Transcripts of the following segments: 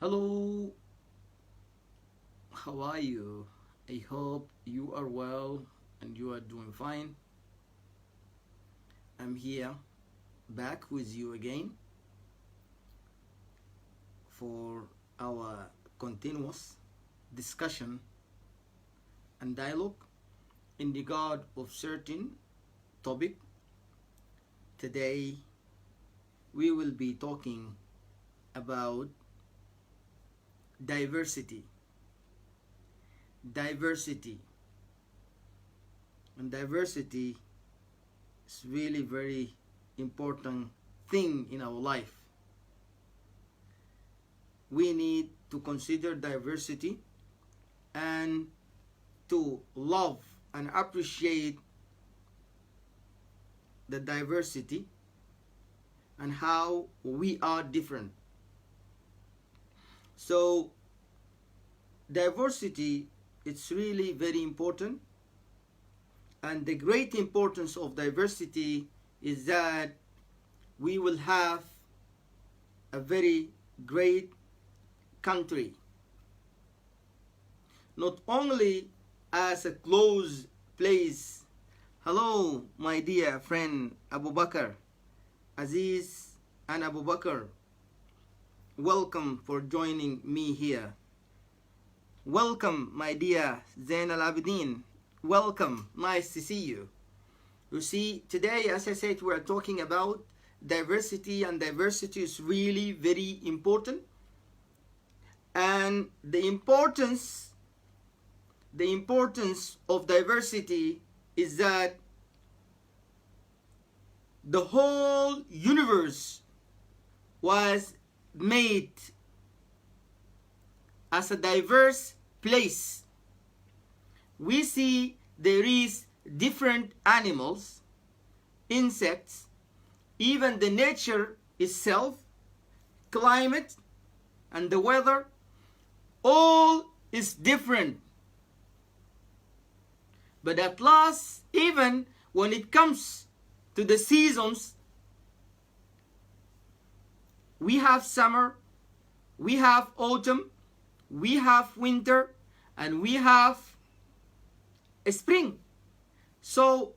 Hello, how are you? I hope you are well and you are doing fine. I'm here back with you again for our continuous discussion and dialogue in regard of certain topic. Today we will be talking about diversity. Diversity and diversity is really very important thing in our life. We need to consider diversity and to love and appreciate the diversity and how we are different. So diversity, it's really very important, and the great importance of diversity is that we will have a very great country, not only as a close place. Hello, my dear friend Abu Bakr, Aziz and Abu Bakr. Welcome for joining me here. Welcome, my dear Zain Al-Abidin. Welcome, nice to see you. You see, today, as I said, we are talking about diversity, and diversity is really very important. And the importance of diversity is that the whole universe was made as a diverse place. We see there is different animals, insects, even the nature itself, climate and the weather, all is different. But at last, even when it comes to the seasons, we have summer, we have autumn, we have winter, and we have spring. So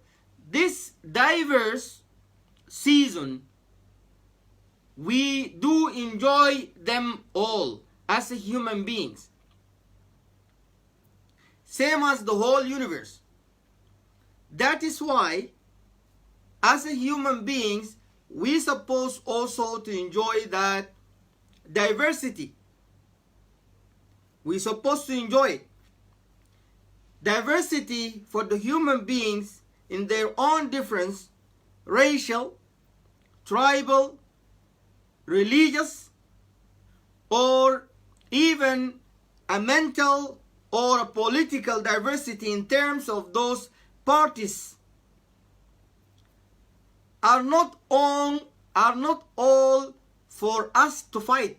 this diverse season, we do enjoy them all as human beings, same as the whole universe. That is why as human beings we supposed also to enjoy that diversity. We're supposed to enjoy it. Diversity for the human beings in their own difference, racial, tribal, religious, or even a mental or a political diversity in terms of those parties are not all for us to fight.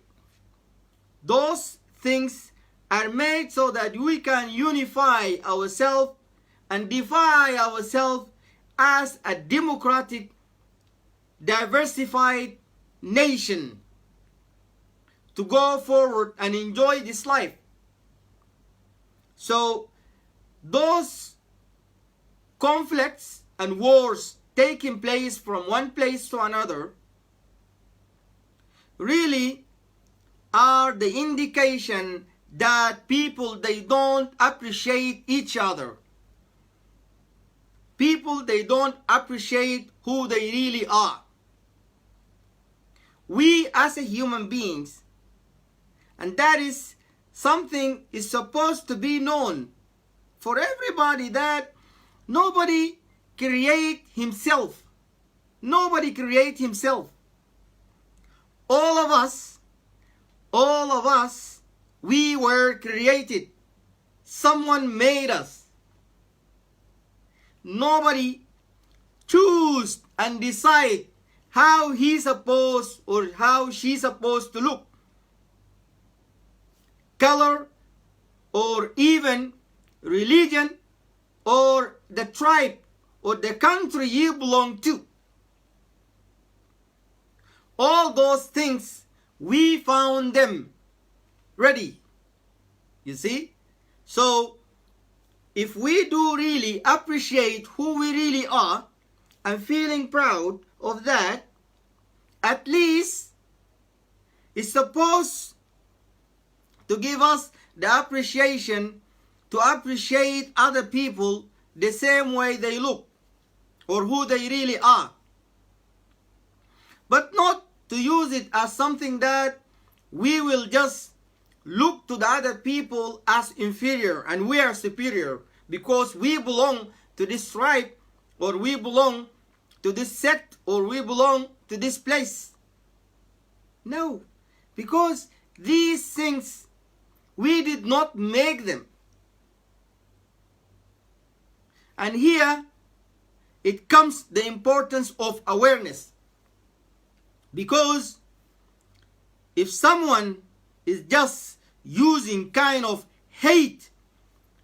Those things are made so that we can unify ourselves and define ourselves as a democratic, diversified nation to go forward and enjoy this life. So those conflicts and wars taking place from one place to another really are the indication that people, they don't appreciate each other. People, they don't appreciate who they really are. We as human beings, and that is something is supposed to be known for everybody, that nobody create himself. Nobody create himself. All of us, we were created. Someone made us. Nobody choose and decide how he's supposed or how she's supposed to look, color, or even religion, or the tribe or the country you belong to. All those things, we found them ready. You see? So, if we do really appreciate who we really are and feeling proud of that, at least it's supposed to give us the appreciation to appreciate other people the same way they look or who they really are. But not to use it as something that we will just look to the other people as inferior and we are superior because we belong to this tribe or we belong to this sect or we belong to this place. No, because these things, we did not make them. And here, it comes the importance of awareness. Because if someone is just using kind of hate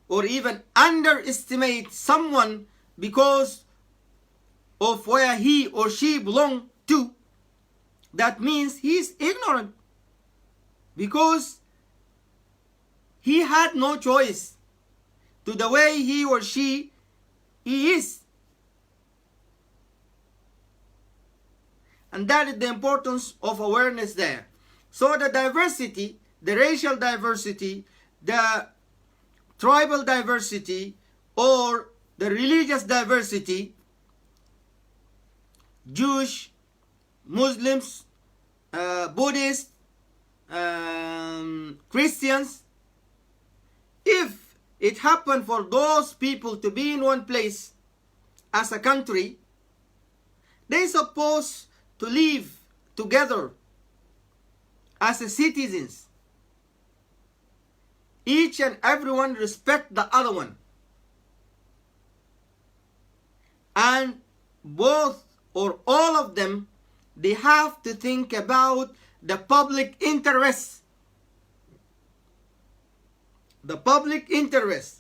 or even underestimate someone because of where he or she belong to, that means he is ignorant. Because he had no choice to the way he or she is. And that is the importance of awareness there. So the diversity, the racial diversity, the tribal diversity, or the religious diversity, Jewish, Muslims, Buddhists, Christians, if it happened for those people to be in one place as a country, they're supposed to live together as citizens. Each and everyone respect the other one. And both or all of them, they have to think about the public interest. The public interest.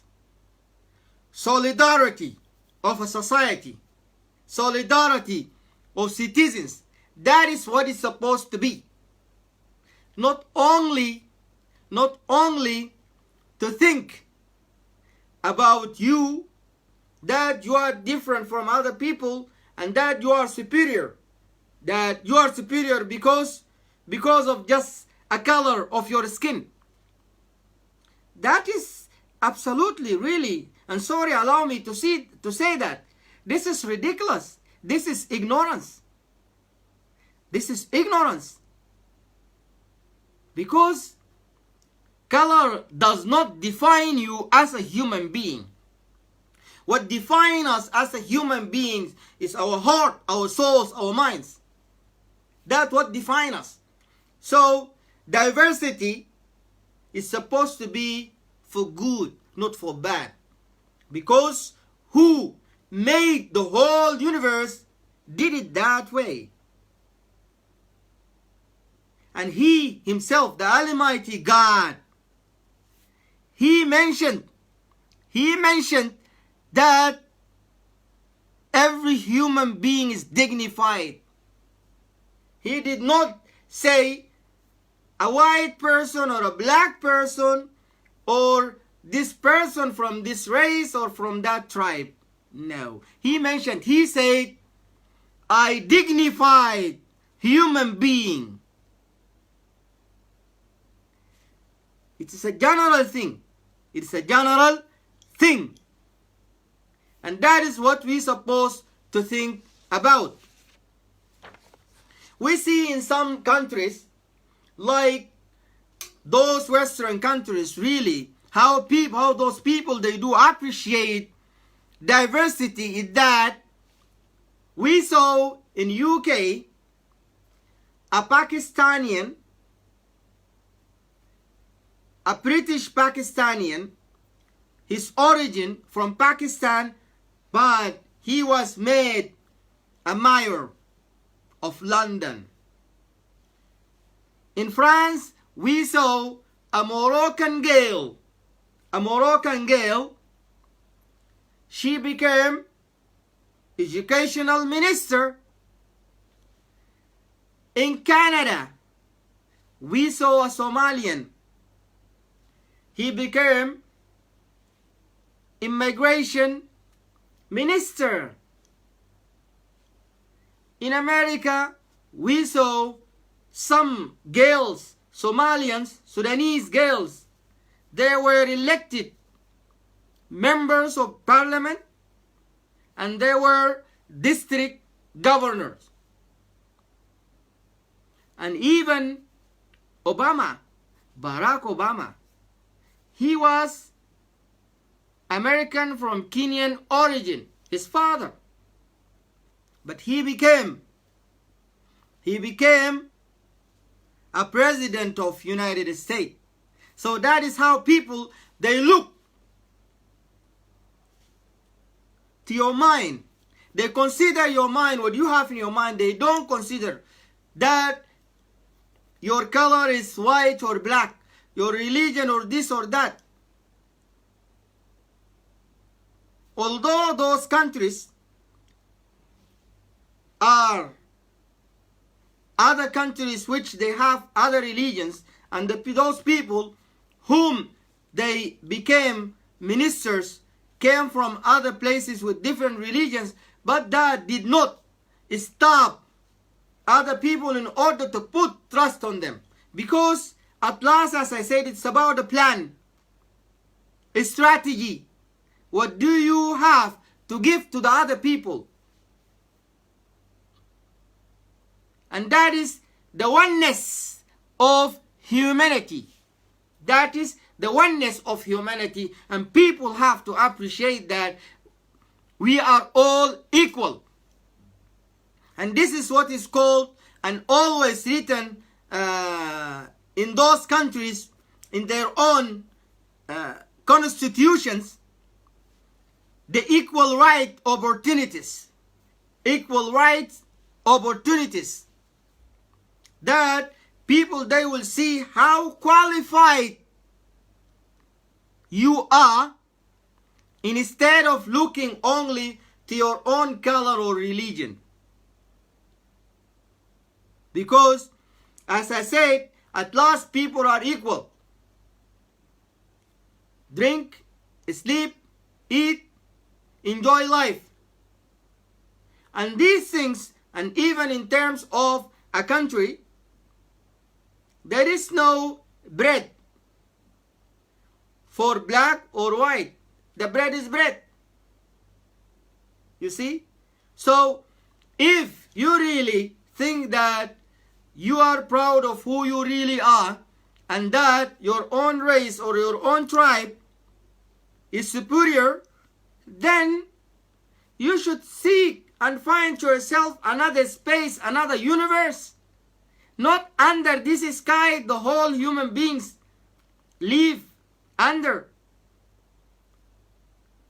Solidarity of a society. Solidarity of citizens. That is what it's supposed to be. Not only to think about you, that you are different from other people and that you are superior. That you are superior because of just a color of your skin. That is absolutely, really, and sorry, allow me to say that. This is ridiculous. This is ignorance. This is ignorance. Because color does not define you as a human being. What defines us as a human being is our heart, our souls, our minds. That's what defines us. So, diversity is supposed to be for good, not for bad. Because who made the whole universe did it that way. And He Himself, the Almighty God, He mentioned that every human being is dignified. He did not say a white person or a black person or this person from this race or from that tribe. No. He said, I dignified human being. It is a general thing. It is a general thing. And that is what we're supposed to think about. We see in some countries, like those Western countries, really, how those people, they do appreciate diversity in that we saw in UK a Pakistani, a British Pakistani, his origin from Pakistan, but he was made a mayor of London. In France, we saw a Moroccan girl. She became educational minister. In Canada, we saw a Somalian he became immigration minister. In America, we saw some girls, Somalians, Sudanese girls, they were elected members of parliament and they were district governors. And even Obama, Barack Obama, he was American from Kenyan origin, his father. But he became a president of United States. So that is how people, they look to your mind. They consider your mind, what you have in your mind. They don't consider that your color is white or black, your religion or this or that. Although those countries are other countries which they have other religions, and those people whom they became ministers came from other places with different religions, but that did not stop other people in order to put trust on them. Because at last, as I said, it's about a plan, a strategy. What do you have to give to the other people? And that is the oneness of humanity. That is the oneness of humanity. And people have to appreciate that we are all equal. And this is what is called and always written in those countries in their own constitutions, the equal right opportunities. Equal rights opportunities. That people, they will see how qualified you are instead of looking only to your own color or religion. Because, as I said, at last people are equal. Drink, sleep, eat, enjoy life. And these things, and even in terms of a country, there is no bread for black or white. The bread is bread. You see? So, if you really think that you are proud of who you really are, and that your own race or your own tribe is superior, then you should seek and find yourself another space, another universe. Not under this sky the whole human beings live under.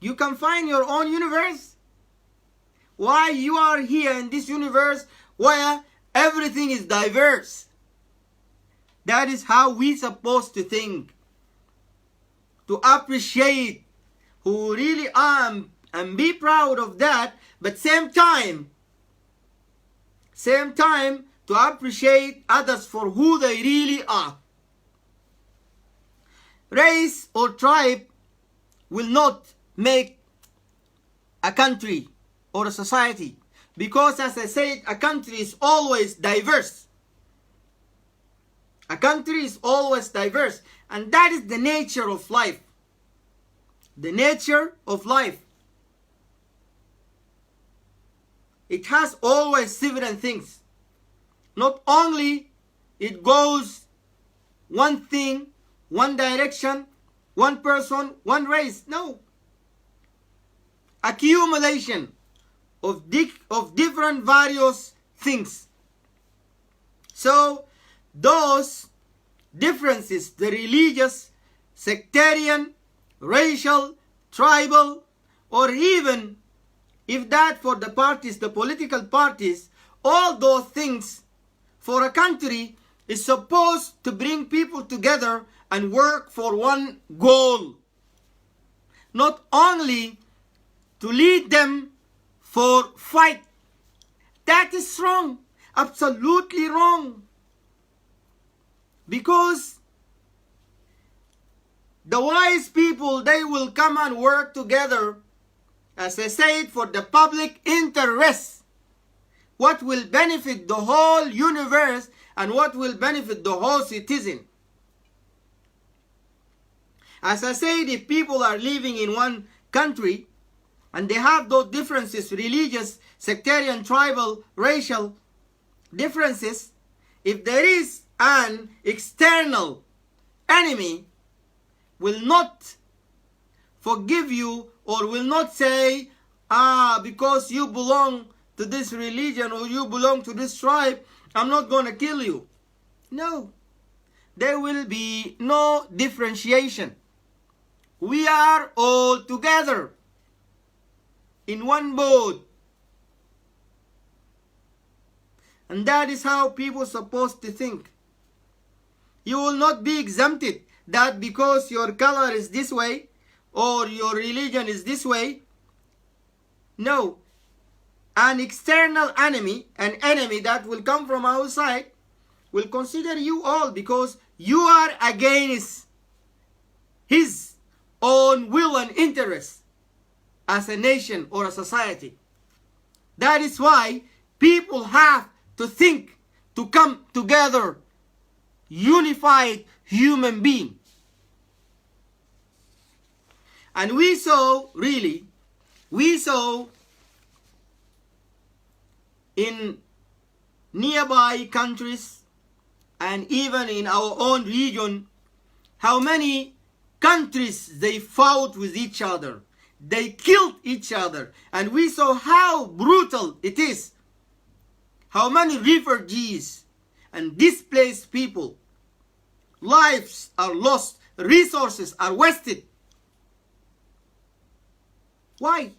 You can find your own universe. Why you are here in this universe where everything is diverse. That is how we supposed to think. To appreciate who we really are and be proud of that, but same time to appreciate others for who they really are. Race or tribe will not make a country or a society, because, as I said, a country is always diverse. A country is always diverse, and that is the nature of life. The nature of life. It has always several things. Not only it goes one thing, one direction, one person, one race. No. Accumulation of different various things. So those differences, the religious, sectarian, racial, tribal, or even if that for the parties, the political parties, all those things for a country is supposed to bring people together and work for one goal. Not only to lead them for fight. That is wrong. Absolutely wrong. Because The wise people, they will come and work together, as I said, for the public interest. What will benefit the whole universe and what will benefit the whole citizen. As I said, if people are living in one country and they have those differences, religious, sectarian, tribal, racial differences, if there is an external enemy, will not forgive you or will not say, because you belong to this religion or you belong to this tribe, I'm not going to kill you. No. There will be no differentiation. We are all together in one boat. And that is how people are supposed to think. You will not be exempted that because your color is this way or your religion is this way. No. An external enemy, an enemy that will come from outside, will consider you all because you are against his own will and interest as a nation or a society. That is why people have to think to come together, unified human being. And we saw in nearby countries and even in our own region how many countries they fought with each other. They killed each other. And we saw how brutal it is. How many refugees and displaced people, lives are lost, resources are wasted. Why?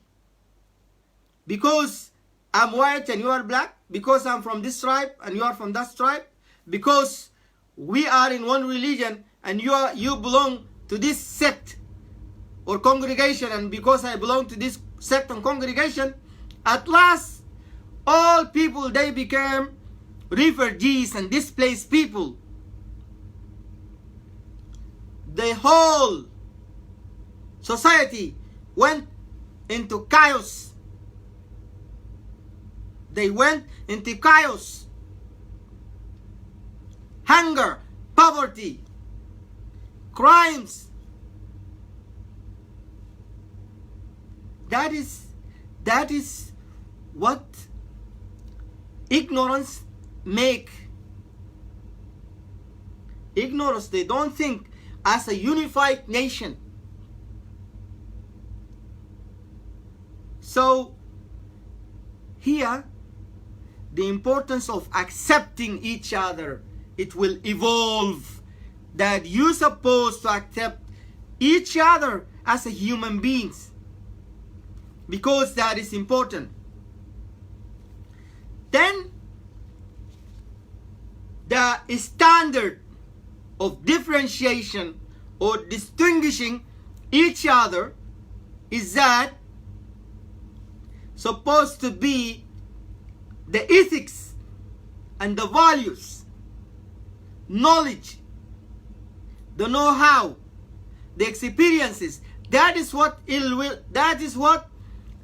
Because I'm white and you are black? Because I'm from this tribe and you are from that tribe? Because we are in one religion and you belong to this sect or congregation, and because I belong to this sect and congregation, at last all people, they became refugees and displaced people. The whole society went into chaos. They went into chaos. Hunger, poverty, crimes. That is what ignorance make. Ignorance, they don't think as a unified nation. So here, the importance of accepting each other, it will evolve. That you're supposed to accept each other as a human beings. Because that is important. Then, the standard of differentiation or distinguishing each other is that supposed to be the ethics and the values, knowledge, the know-how, the experiences. That is what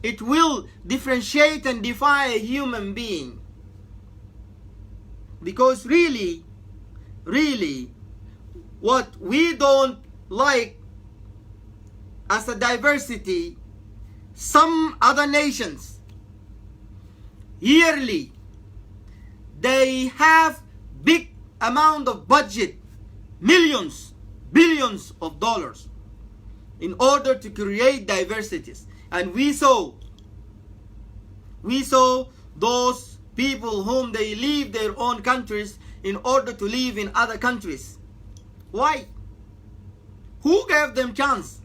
it will differentiate and define a human being. Because really, what we don't like as a diversity, some other nations, yearly, they have big amount of budget, millions, billions of dollars, in order to create diversities. And we saw those people whom they leave their own countries in order to live in other countries. Why? Who gave them chance?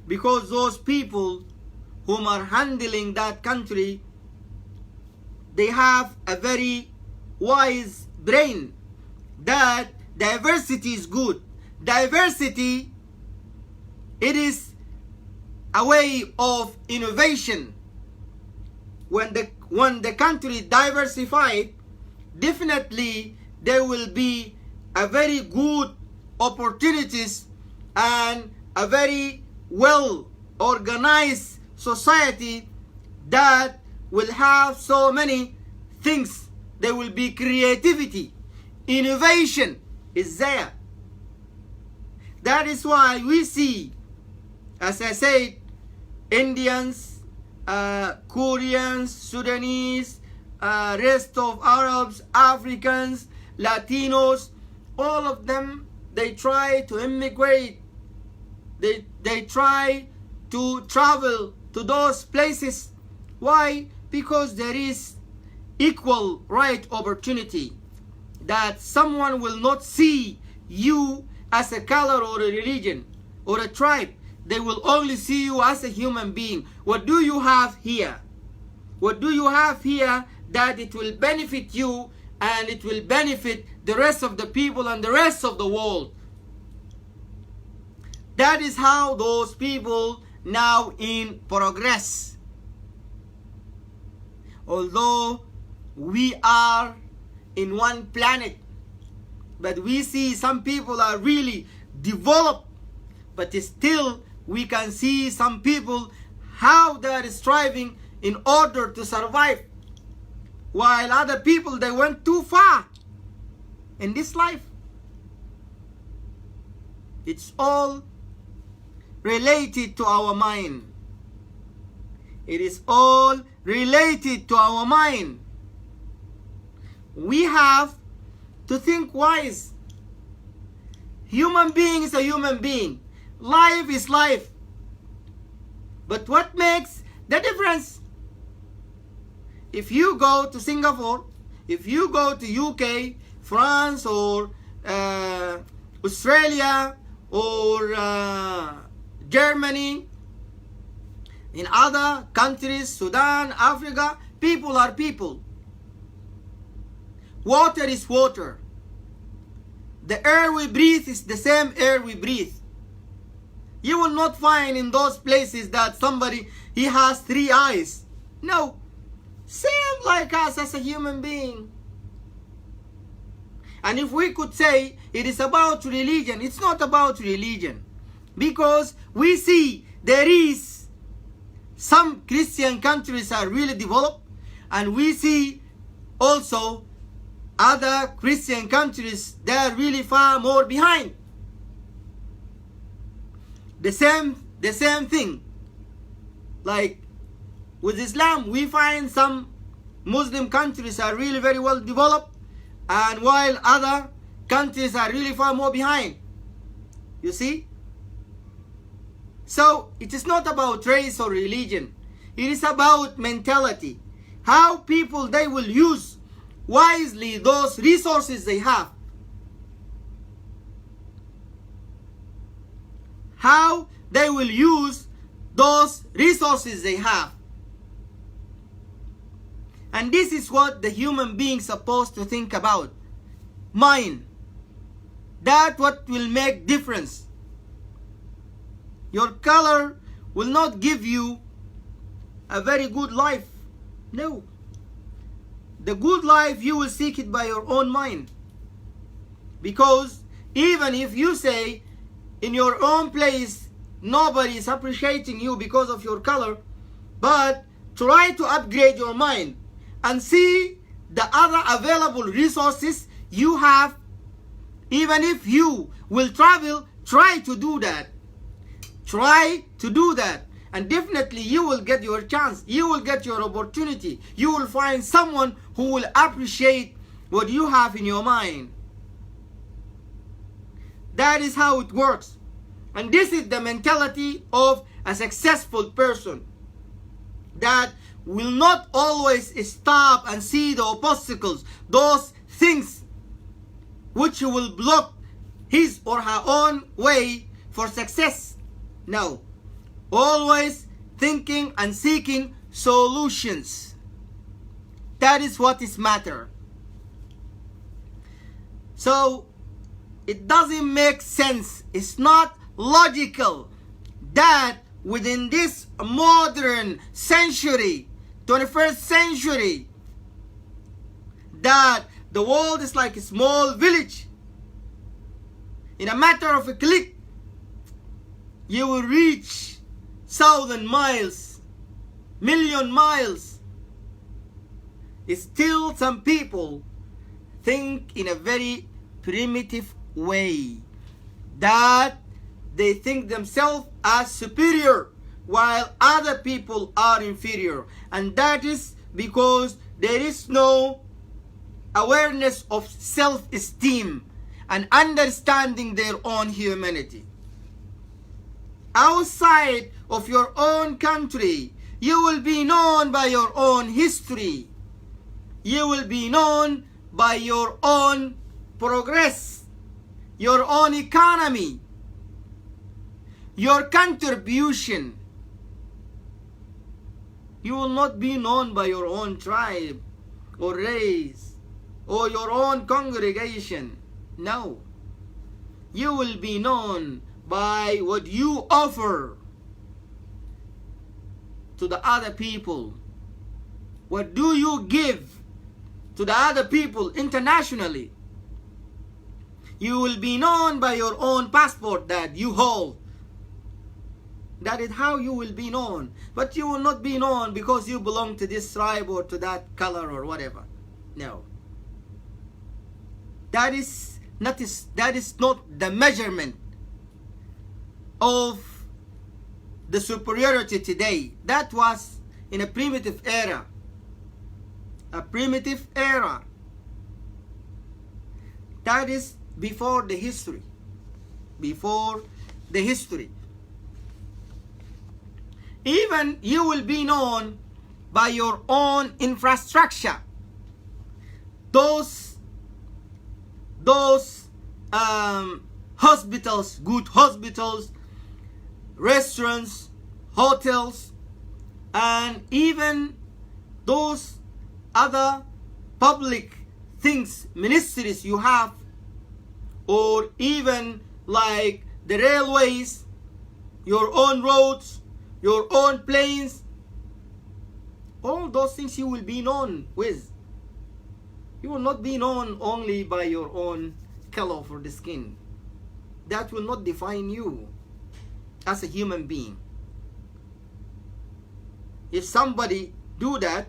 Because those people whom are handling that country, they have a very wise brain that diversity is good. Diversity, it is a way of innovation. When the country diversified, definitely there will be a very good opportunities and a very well organized society that will have so many things. There will be creativity, innovation is there. That is why we see, as I said, Indians, Koreans, Sudanese, rest of Arabs, Africans, Latinos, all of them, they try to immigrate. They try to travel to those places. Why? Because there is equal right opportunity, that someone will not see you as a color or a religion or a tribe. They will only see you as a human being. What do you have here? What do you have here that it will benefit you and it will benefit the rest of the people and the rest of the world? That is how those people now in progress. Although we are in one planet, but we see some people are really developed, but still we can see some people how they are striving in order to survive, while other people, they went too far in this life. It's all related to our mind. It is all related to our mind. We have to think wise. Human being is a human being. Life is life. But what makes the difference? If you go to Singapore, if you go to UK, France, or Australia, or Germany, in other countries, Sudan, Africa, people are people. Water is water. The air we breathe is the same air we breathe. You will not find in those places that somebody, he has 3 eyes. No. Same like us as a human being. And if we could say it is about religion, it's not about religion. Because we see there is some Christian countries are really developed, and we see also other Christian countries, they are really far more behind. The same thing. Like with Islam, we find some Muslim countries are really very well developed, and while other countries are really far more behind. You see? So it is not about race or religion. It is about mentality. How people, they will use wisely those resources they have. How they will use those resources they have. And this is what the human being is supposed to think about. Mind. That what will make difference. Your color will not give you a very good life. No. The good life, you will seek it by your own mind. Because even if you say in your own place nobody is appreciating you because of your color, but try to upgrade your mind and see the other available resources you have. Even if you will travel, try to do that. Try to do that, and definitely you will get your chance. You will get your opportunity. You will find someone who will appreciate what you have in your mind. That is how it works. And this is the mentality of a successful person, that will not always stop and see the obstacles, those things which will block his or her own way for success. No, always thinking and seeking solutions. That is what is matter. So it doesn't make sense. It's not logical that within this modern century, 21st century, that the world is like a small village. In a matter of a click, you will reach 1,000 miles, million miles. Still, some people think in a very primitive way, that they think themselves as superior while other people are inferior. And that is because there is no awareness of self-esteem and understanding their own humanity. Outside of your own country, you will be known by your own history. You will be known by your own progress, your own economy, your contribution. You will not be known by your own tribe or race or your own congregation. No. You will be known by what you offer to the other people. What do you give to the other people internationally? You will be known by your own passport that you hold. That is how you will be known. But you will not be known because you belong to this tribe or to that color or whatever. No. That is not the measurement of the superiority today. That was in a primitive era. A primitive era. That is before the history. Before the history. Even you will be known by your own infrastructure. Those hospitals, good hospitals, restaurants, hotels, and even those other public things, ministries you have, or even like the railways, your own roads, your own planes, all those things you will be known with. You will not be known only by your own color for the skin. That will not define you as a human being. If somebody do that,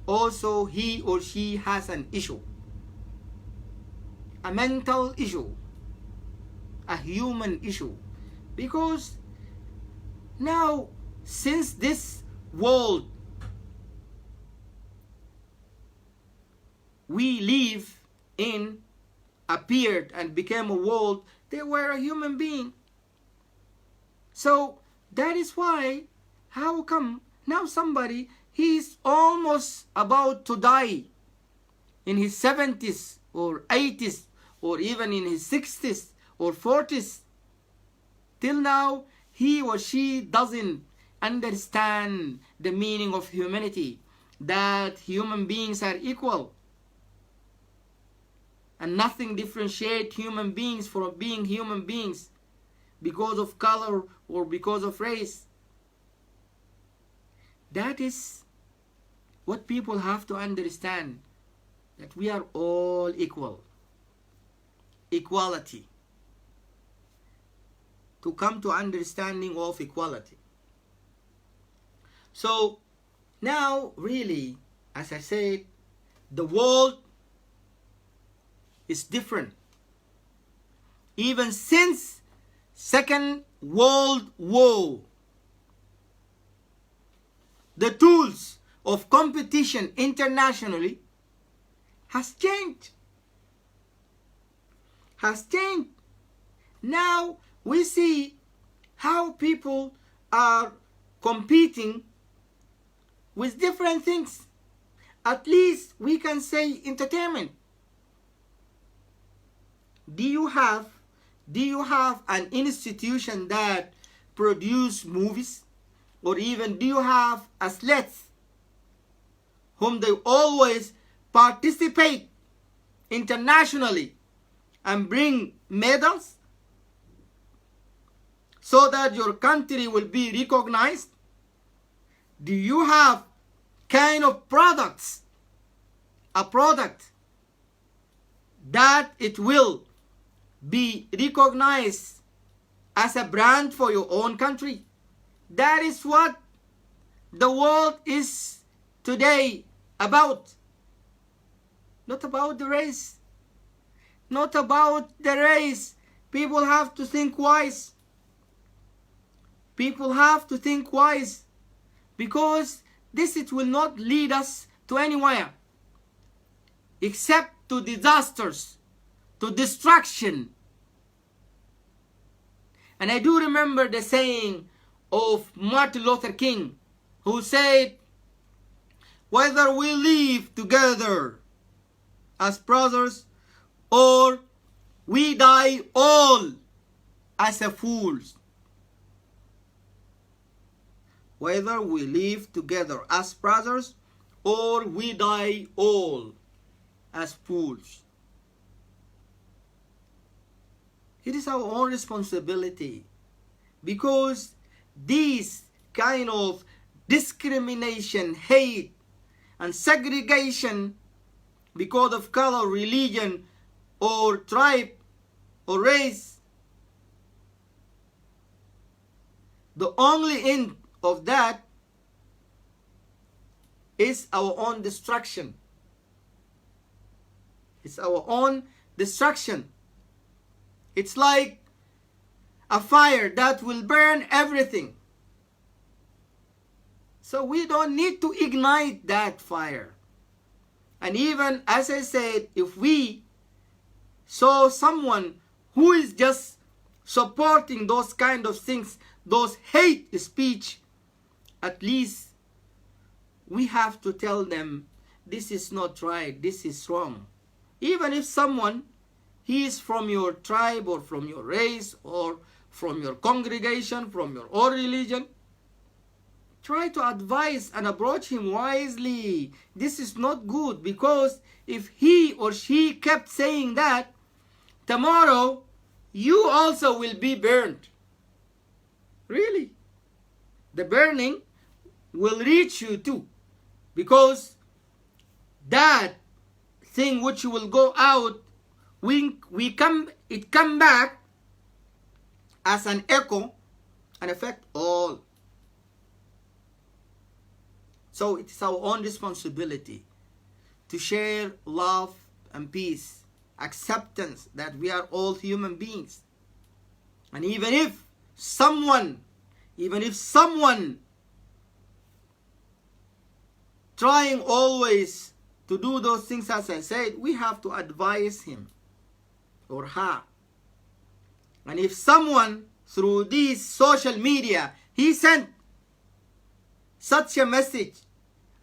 also he or she has an issue, a mental issue, a human issue. Because now, since this world we live in appeared and became a world, they were a human being. So that is why, how come now somebody, he's almost about to die in his 70s or 80s or even in his 60s or 40s, till now he or she doesn't understand the meaning of humanity, that human beings are equal and nothing differentiates human beings from being human beings because of color or because of race. That is what people have to understand, that we are all equal. Equality. To come to understanding of equality. So now really, as I said, the world is different. Even since Second World War, the tools of competition internationally has changed. Now we see how people are competing with different things. At least we can say entertainment. Do you have an institution that produce movies? Or even do you have athletes whom they always participate internationally and bring medals so that your country will be recognized? Do you have kind of products, a product that it will be recognized as a brand for your own country. That is what the world is today about. Not about the race. Not about the race. People have to think wise. People have to think wise. Because this it will not lead us to anywhere. Except to disasters. To destruction. And I do remember the saying of Martin Luther King, who said, whether we live together as brothers or we die all as a fools. Whether we live together as brothers or we die all as fools. It is our own responsibility, because these kind of discrimination, hate, and segregation because of color, religion, or tribe, or race, the only end of that is our own destruction. It's our own destruction. It's like a fire that will burn everything. So we don't need to ignite that fire. And even as I said, if we saw someone who is just supporting those kind of things, those hate speech, at least we have to tell them, this is not right, this is wrong. Even if someone, he is from your tribe or from your race or from your congregation, from your own religion, try to advise and approach him wisely. This is not good, because if he or she kept saying that, tomorrow you also will be burned. Really. The burning will reach you too, because that thing which will go out, it come back as an echo and affect all. So it is our own responsibility to share love and peace, acceptance that we are all human beings. And even if someone trying always to do those things as I said, we have to advise him or her. And if someone through this social media, he sent such a message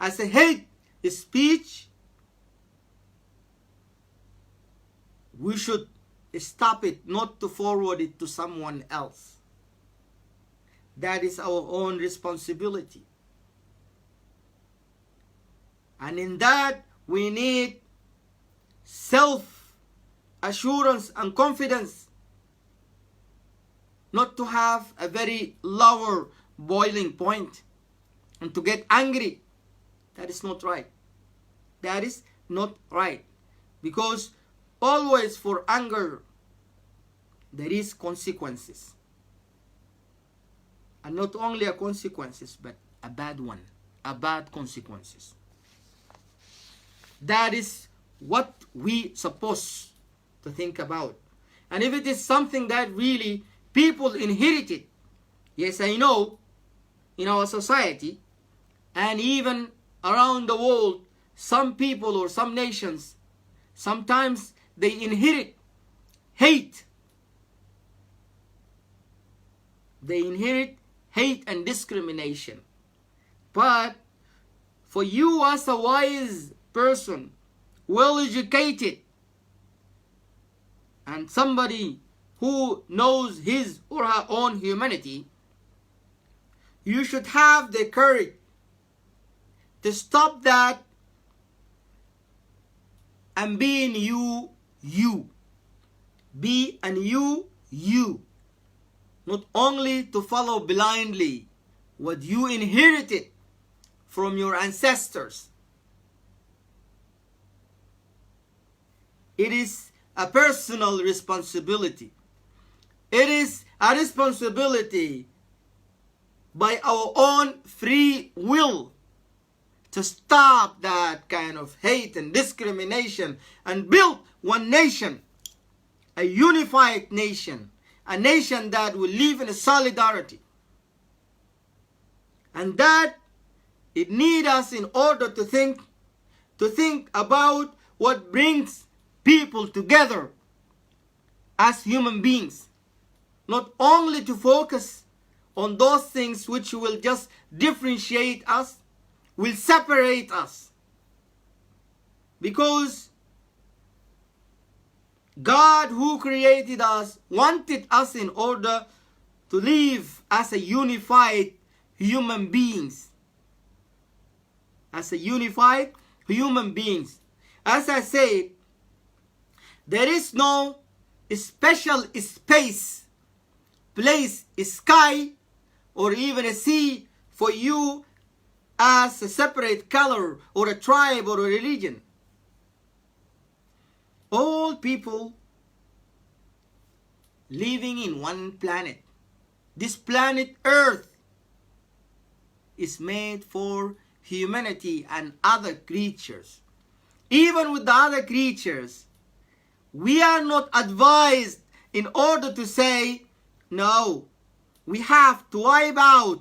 as a hate speech, we should stop it, not to forward it to someone else. That is our own responsibility. And in that, we need self-assurance and confidence, not to have a very lower boiling point and to get angry. That is not right. That is not right. Because always for anger, there is consequences. And not only a consequences, but a bad one. A bad consequences. That is what we supposed to think about. And if it is something that really people inherited, yes, I know, in our society, and even around the world, some people or some nations, sometimes they inherit hate. They inherit hate and discrimination. But for you as a wise person, well educated, and somebody who knows his or her own humanity, you should have the courage to stop that and being you. Be and you. Not only to follow blindly what you inherited from your ancestors. It is a personal responsibility. It is a responsibility by our own free will to stop that kind of hate and discrimination and build one nation, a unified nation, a nation that will live in solidarity. And that it needs us in order to think about what brings people together as human beings. Not only to focus on those things which will just differentiate us, will separate us. Because God, who created us, wanted us in order to live as a unified human beings. As a unified human beings. As I said, there is no special space, place, sky, or even a sea for you as a separate color or a tribe or a religion. All people living in one planet. This planet Earth is made for humanity and other creatures. Even with the other creatures, we are not advised in order to say, no, we have to wipe out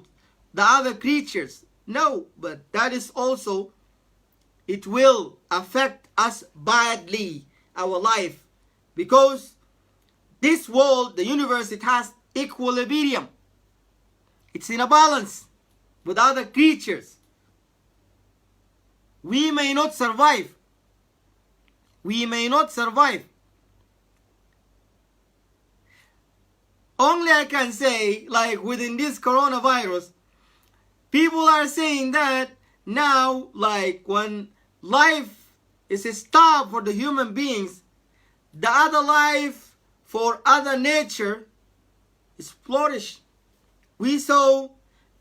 the other creatures. No, but that is also, it will affect us badly, our life. Because this world, the universe, it has equilibrium. It's in a balance with other creatures. We may not survive. We may not survive. Only I can say, like within this coronavirus, people are saying that now, like when life is stopped for the human beings, the other life for other nature is flourished. We saw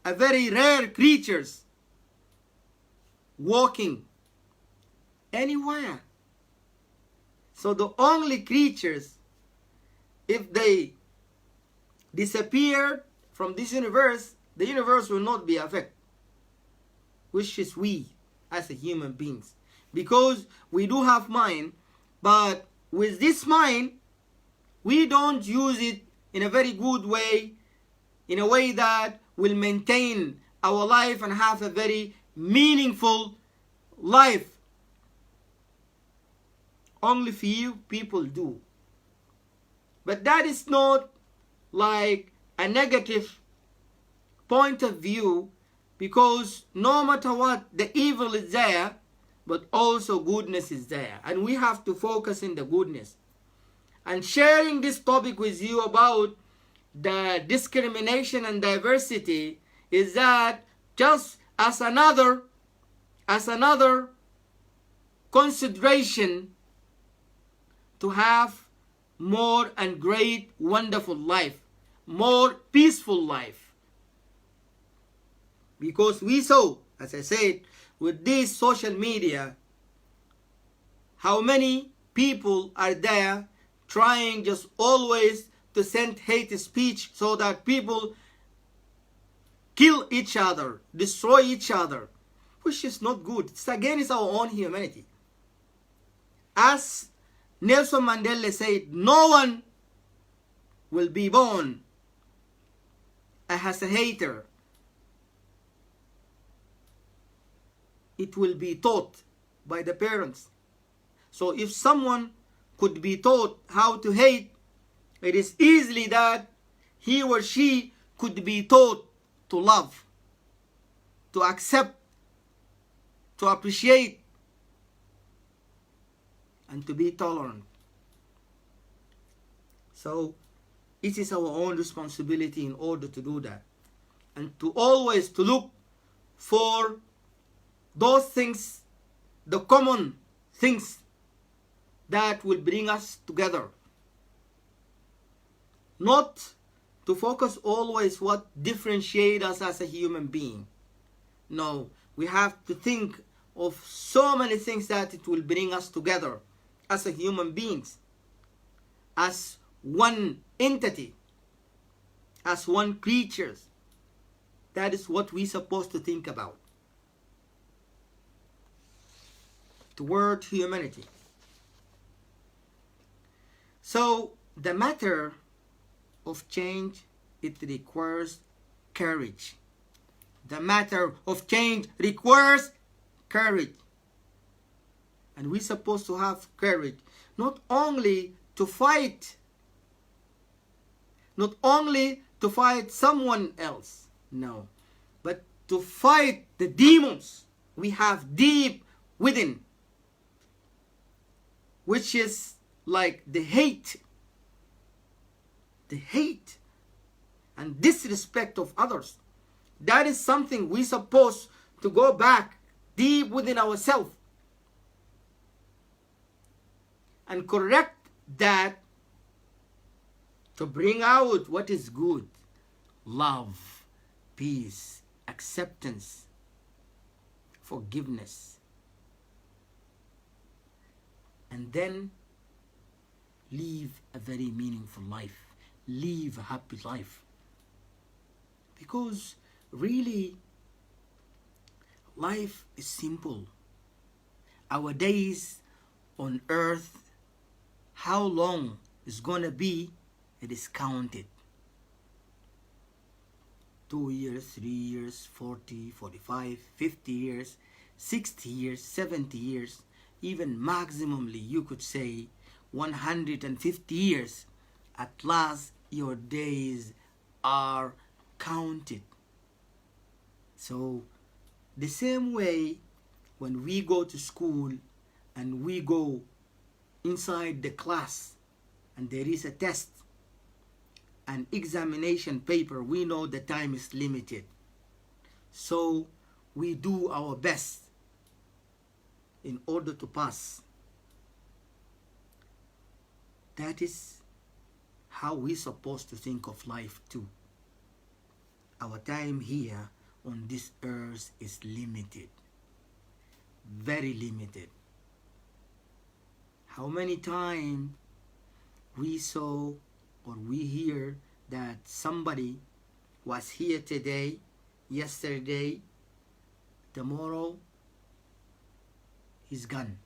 a very rare creatures walking anywhere. So the only creatures, if they disappear from this universe, the universe will not be affected, which is we as a human beings. Because we do have mind, but with this mind, we don't use it in a very good way, in a way that will maintain our life and have a very meaningful life. Only few people do. But that is not like a negative point of view, because no matter what, the evil is there, but also goodness is there. And we have to focus in the goodness. And sharing this topic with you about the discrimination and diversity is that just as another consideration to have more and great wonderful life, more peaceful life. Because we saw, as I said, with this social media, how many people are there trying just always to send hate speech so that people kill each other, destroy each other, which is not good. It's against our own humanity. As Nelson Mandela said, no one will be born as a hater. It will be taught by the parents. So if someone could be taught how to hate, it is easily that he or she could be taught to love, to accept, to appreciate, and to be tolerant. So it is our own responsibility in order to do that, and to always to look for those things, the common things that will bring us together. Not to focus always what differentiates us as a human being. No, we have to think of so many things that it will bring us together as a human beings. as one entity, as one creature. That is what we're supposed to think about toward humanity. So the matter of change, it requires courage. The matter of change requires courage. And we're supposed to have courage not only to fight, not only to fight someone else, no, but to fight the demons we have deep within, which is like the hate and disrespect of others. That is something we're supposed to go back deep within ourselves and correct that, to bring out what is good: love, peace, acceptance, forgiveness, and then live a very meaningful life, live a happy life. Because really, life is simple. Our days on earth, how long it's gonna be, it is counted. 2 years, 3 years, 40, 45, 50 years, 60 years, 70 years, even maximally you could say 150 years. At last your days are counted. So the same way, when we go to school and we go inside the class and there is a test, an examination paper, we know the time is limited. So we do our best in order to pass. That is how we're supposed to think of life too. Our time here on this earth is limited, very limited. How many times we saw or we hear that somebody was here today, yesterday, tomorrow he's gone.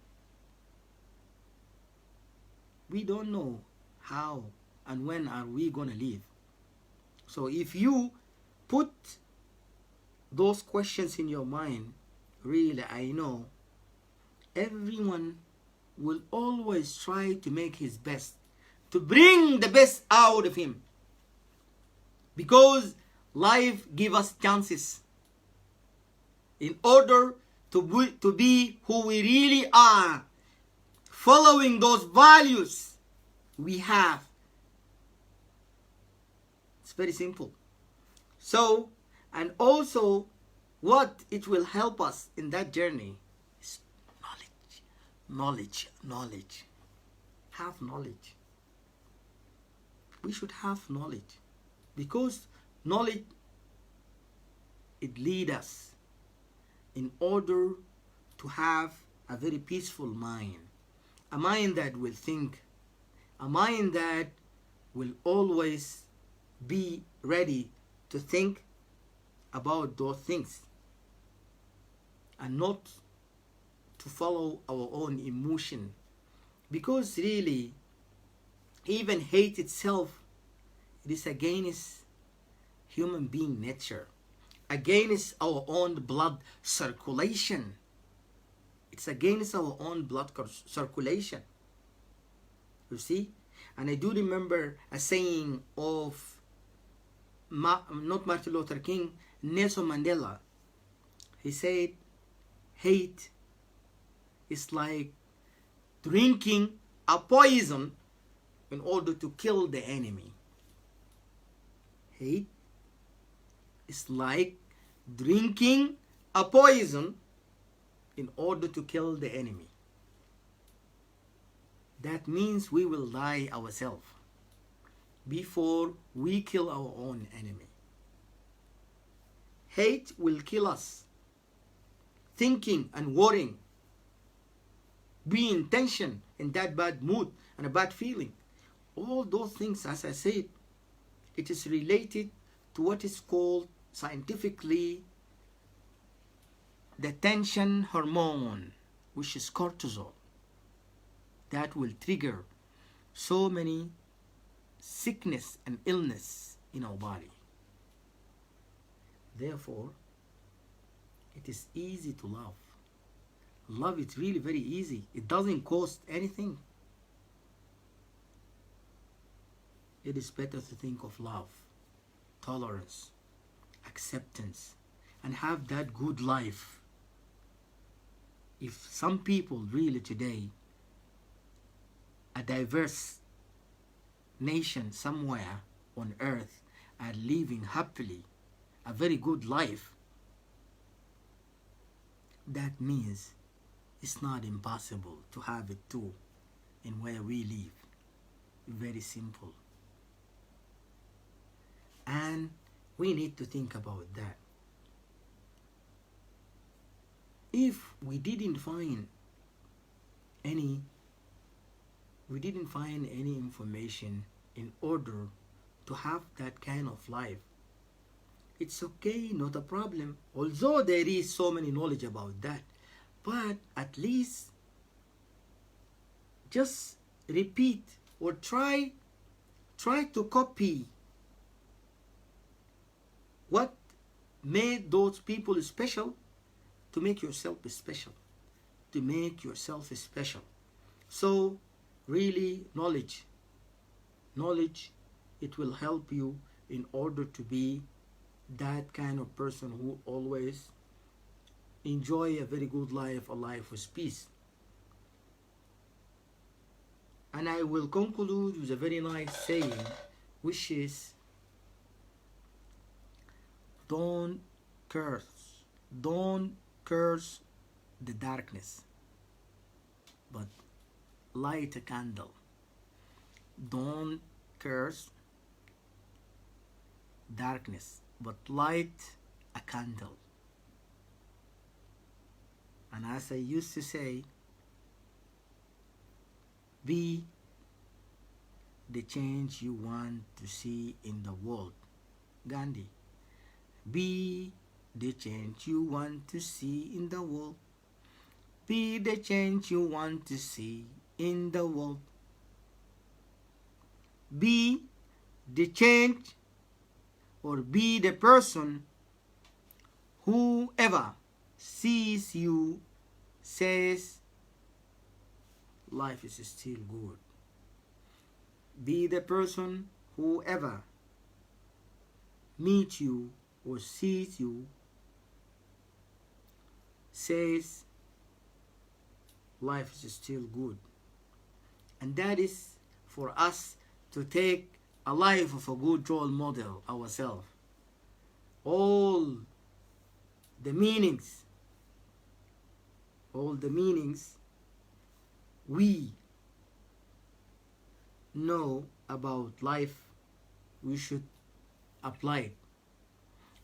We don't know how and when are we gonna leave. So if you put those questions in your mind, really, I know everyone will always try to make his best, to bring the best out of him, because life gives us chances in order to be who we really are, following those values we have. It's very simple. So, and also what it will help us in that journey is knowledge. Have knowledge. We should have knowledge, because knowledge, it leads us in order to have a very peaceful mind, a mind that will think, a mind that will always be ready to think about those things and not to follow our own emotion. Because really, even hate itself, it is against human being nature, against our own blood circulation. It's against our own blood circulation. You see? And I do remember a saying of not Martin Luther King, Nelson Mandela. He said, hate is like drinking a poison in order to kill the enemy. Hate is like drinking a poison in order to kill the enemy. That means we will die ourselves before we kill our own enemy. Hate will kill us. Thinking and worrying, be in tension, in that bad mood and a bad feeling, All those things, as I said, it is related to what is called scientifically the tension hormone, which is cortisol, that will trigger so many sickness and illness in our body. Therefore, it is easy to love. Love is really very easy. It doesn't cost anything. It is better to think of love, tolerance, acceptance, and have that good life. If some people really today, a diverse nation somewhere on earth, are living happily a very good life, that means it's not impossible to have it too in where we live. Very simple. And we need to think about that. If we didn't find any information in order to have that kind of life, it's okay, not a problem. Although there is so many knowledge about that, but at least just repeat or try to copy what made those people special, to make yourself special, to make yourself special. So really, knowledge, it will help you in order to be that kind of person who always enjoy a very good life, a life with peace. And I will conclude with a very nice saying, which is, don't curse the darkness, but light a candle. Don't curse darkness, but light a candle. And as I used to say, be the change you want to see in the world. Gandhi. Be the change you want to see in the world. Be the change you want to see in the world. Be the change, or be the person whoever sees you says life is still good. Be the person whoever meets you or sees you says life is still good. And that is for us to take a life of a good role model ourselves. All the meanings we know about life, we should apply it.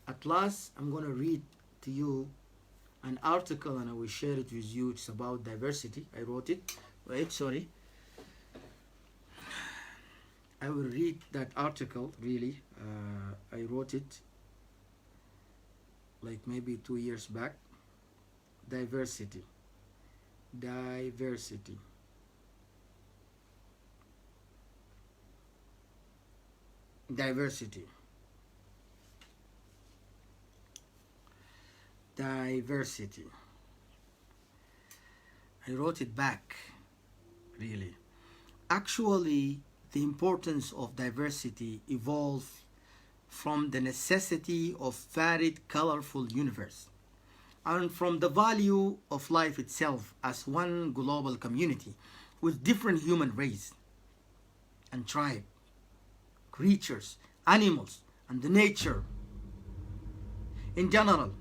At last, I'm going to read to you an article and I will share it with you. It's about diversity. I wrote it. Wait, sorry. I will read that article, really. I wrote it like maybe 2 years back. Diversity. Diversity. Diversity. Diversity. I wrote it back, really. Actually, the importance of diversity evolved from the necessity of varied, colorful universe, and from the value of life itself as one global community with different human race and tribe, creatures, animals, and the nature in general.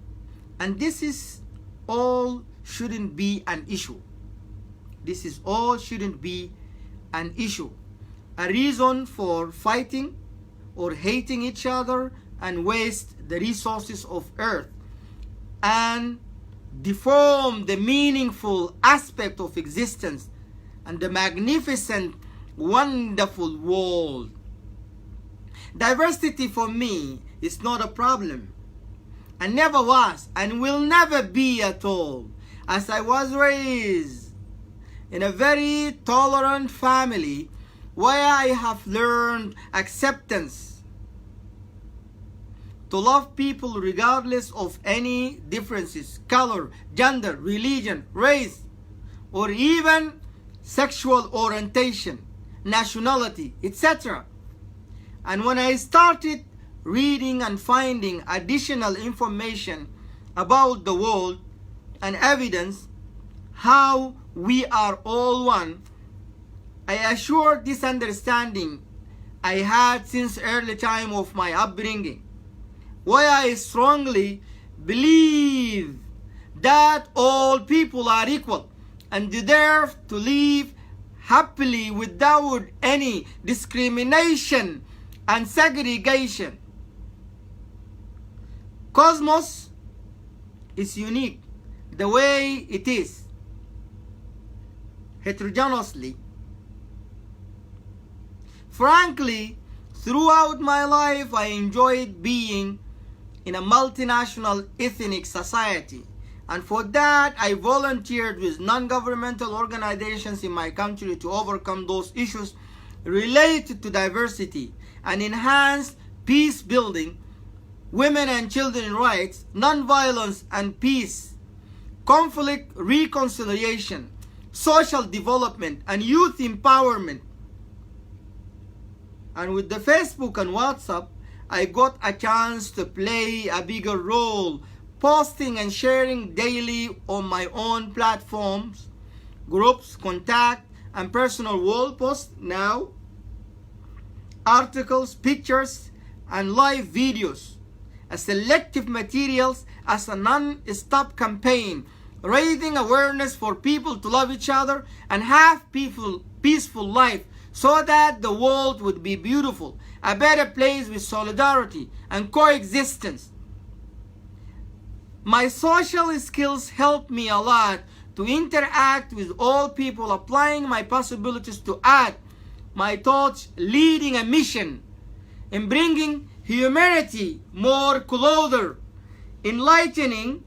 And this is all shouldn't be an issue. This is all shouldn't be an issue, a reason for fighting or hating each other and waste the resources of earth and deform the meaningful aspect of existence and the magnificent wonderful world. Diversity for me is not a problem, and never was and will never be at all, as I was raised in a very tolerant family where I have learned acceptance, to love people regardless of any differences, color, gender, religion, race, or even sexual orientation, nationality, etc. And when I started reading and finding additional information about the world and evidence how we are all one, I assured this understanding I had since early time of my upbringing, where I strongly believe that all people are equal and deserve to live happily without any discrimination and segregation. Cosmos is unique the way it is, heterogeneously. Frankly, throughout my life I enjoyed being in a multinational ethnic society, and for that I volunteered with non-governmental organizations in my country to overcome those issues related to diversity and enhance peace building, women and children rights, non-violence and peace, conflict reconciliation, social development, and youth empowerment. And with the Facebook and WhatsApp, I got a chance to play a bigger role, posting and sharing daily on my own platforms, groups, contact, and personal wall posts now, articles, pictures, and live videos, as selective materials as a non-stop campaign, raising awareness for people to love each other and have peaceful life, so that the world would be beautiful, a better place with solidarity and coexistence. My social skills helped me a lot to interact with all people, applying my possibilities to add my thoughts, leading a mission in bringing humanity more closer, enlightening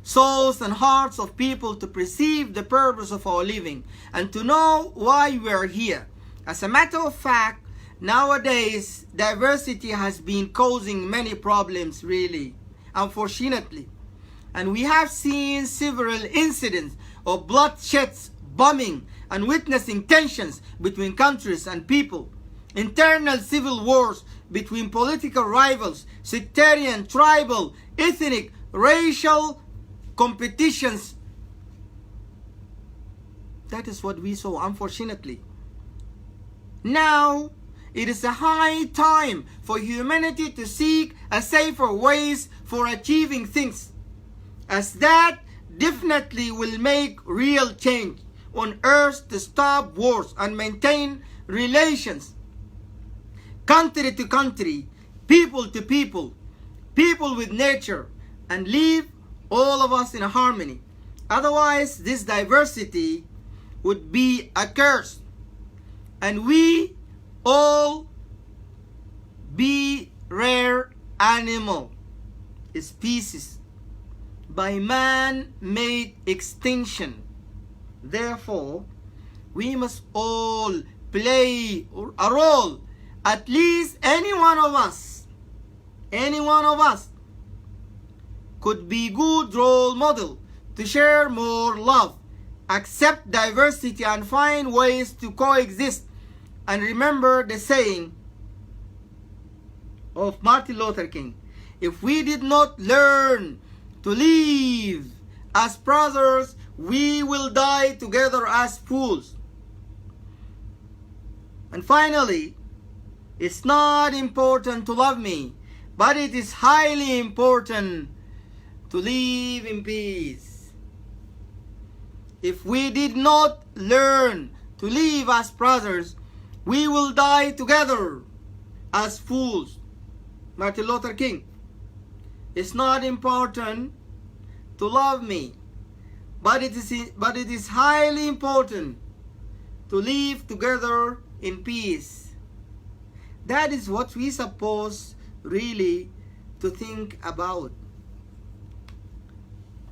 souls and hearts of people to perceive the purpose of our living and to know why we are here. As a matter of fact, nowadays diversity has been causing many problems, really, unfortunately. And we have seen several incidents of bloodshed, bombing, and witnessing tensions between countries and people, internal civil wars between political rivals, sectarian, tribal, ethnic, racial competitions. That is what we saw, unfortunately. Now, it is a high time for humanity to seek a safer ways for achieving things, as that definitely will make real change on earth to stop wars and maintain relations, country to country, people to people, people with nature, and live all of us in harmony. Otherwise, this diversity would be a curse, and we all be rare animal species by man-made extinction. Therefore, we must all play a role. At least any one of us could be good role model to share more love, accept diversity, and find ways to coexist. And remember the saying of Martin Luther King: if we did not learn to live as brothers, we will die together as fools. And finally, it's not important to love me, but it is highly important to live in peace. If we did not learn to live as brothers, we will die together as fools. Martin Luther King. It's not important to love me, but it is highly important to live together in peace. That is what we supposed really to think about.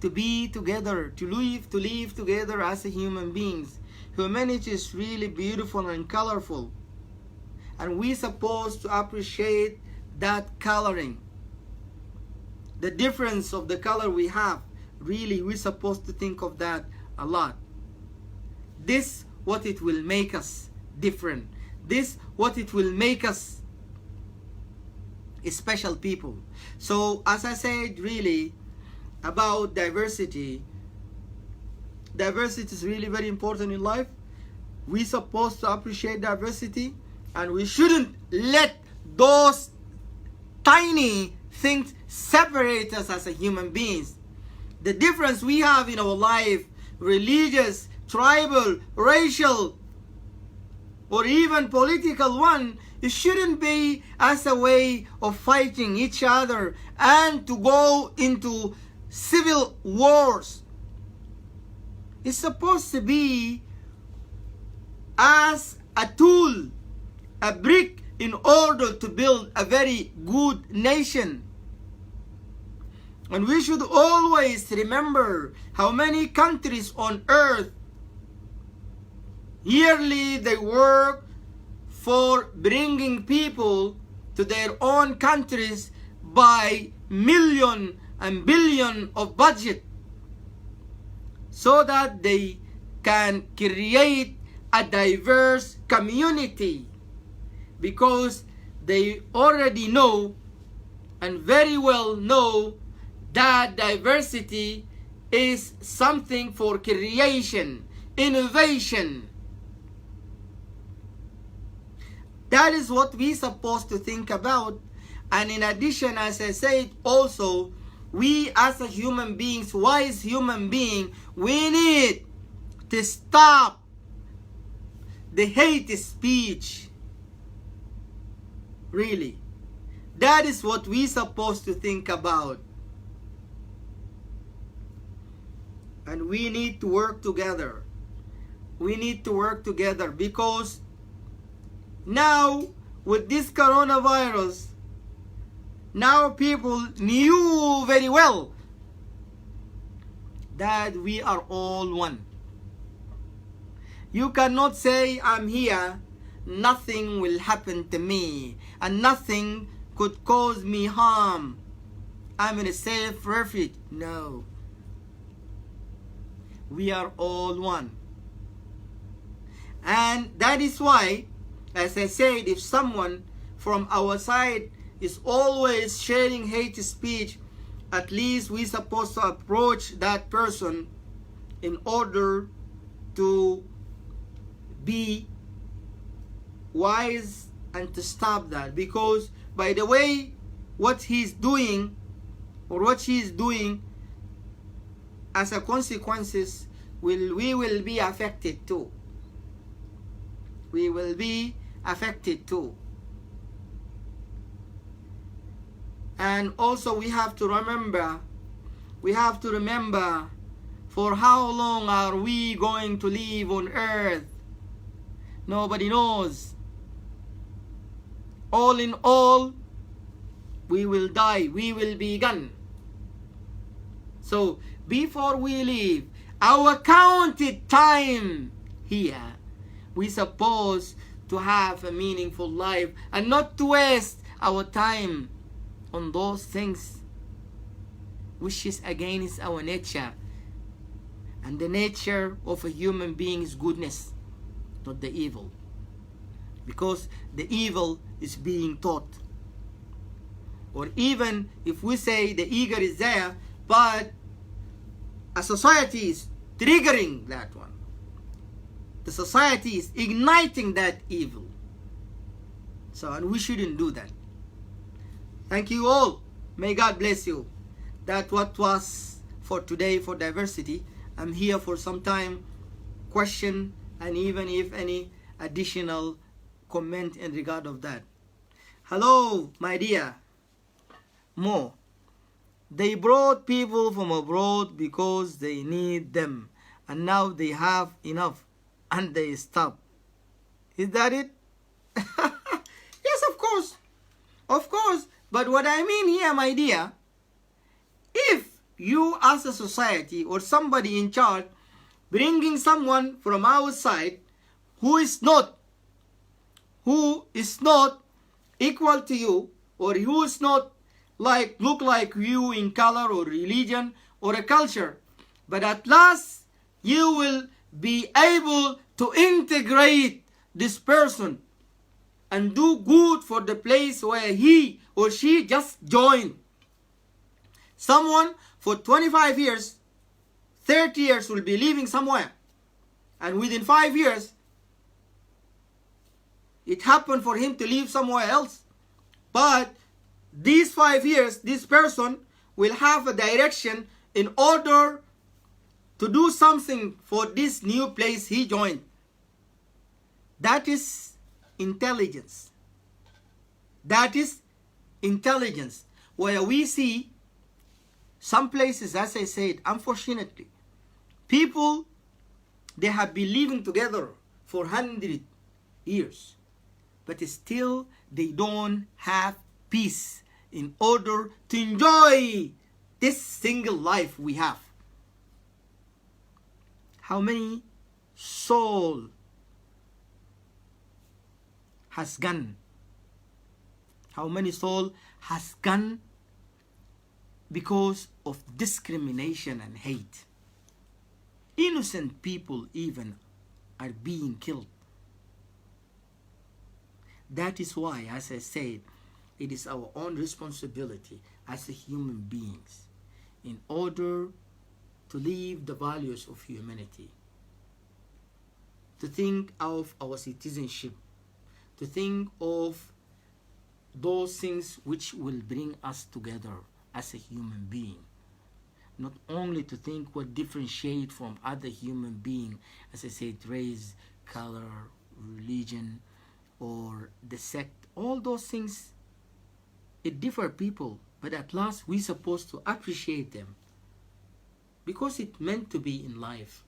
To be together, to live together as a human beings. Humanity is really beautiful and colorful, and we supposed to appreciate that coloring. The difference of the color we have, really we're supposed to think of that a lot. This what it will make us different. This what it will make us special people. So as I said, really about diversity is really very important in life. We're supposed to appreciate diversity, and we shouldn't let those tiny things separate us as a human beings. The difference we have in our life, religious, tribal, racial, or even political one, it shouldn't be as a way of fighting each other and to go into civil wars. It's supposed to be as a tool, a brick, in order to build a very good nation. And we should always remember how many countries on earth yearly they work for bringing people to their own countries by million and billion of budget, so that they can create a diverse community, because they already know and very well know that diversity is something for creation, innovation. That is what we're supposed to think about. And in addition, as I said, also, we as a human beings, wise human being, we need to stop the hate speech. Really. That is what we're supposed to think about. And we need to work together. We need to work together, because now with this coronavirus, now people knew very well that we are all one. You cannot say, I'm here, nothing will happen to me, and nothing could cause me harm. I'm in a safe refuge. No. We are all one. And that is why, as I said, if someone from our side is always sharing hate speech, at least we're supposed to approach that person in order to be wise and to stop that. Because by the way, what he's doing or what she's doing, as a consequences, we will be affected too. We will be affected too. And also we have to remember, for how long are we going to live on earth? Nobody knows. All in all, we will die, we will be gone. So before we leave our counted time here, we supposed to have a meaningful life and not to waste our time on those things which is against our nature. And the nature of a human being is goodness, not the evil. Because the evil is being taught. Or even if we say the eager is there, but a society is triggering that one. The society is igniting that evil. So, and we shouldn't do that. Thank you all. May God bless you. That what was for today for diversity. I'm here for some time, question, and even if any additional comment in regard of that. Hello, my dear. More. They brought people from abroad because they need them, and now they have enough, and they stop. Is that it? Yes, of course. Of course. But what I mean here, my dear, if you as a society or somebody in charge bringing someone from outside who is not equal to you, or who is not look like you in color or religion or a culture, but at last you will be able to integrate this person and do good for the place where he or she just joined. Someone for 25 years, 30 years will be living somewhere, and within 5 years it happened for him to live somewhere else. But these 5 years, this person will have a direction in order to do something for this new place he joined. That is intelligence. That is intelligence. Where we see some places, as I said, unfortunately, people, they have been living together for 100 years, but still they don't have peace in order to enjoy this single life we have. How many soul has gone? How many soul has gone because of discrimination and hate? Innocent people even are being killed. That is why, as I said, it is our own responsibility as human beings in order to live the values of humanity, to think of our citizenship, to think of those things which will bring us together as a human being. Not only to think what differentiate from other human being, as I said, race, color, religion, or the sect. All those things, it differ people, but at last we're supposed to appreciate them because it meant to be in life.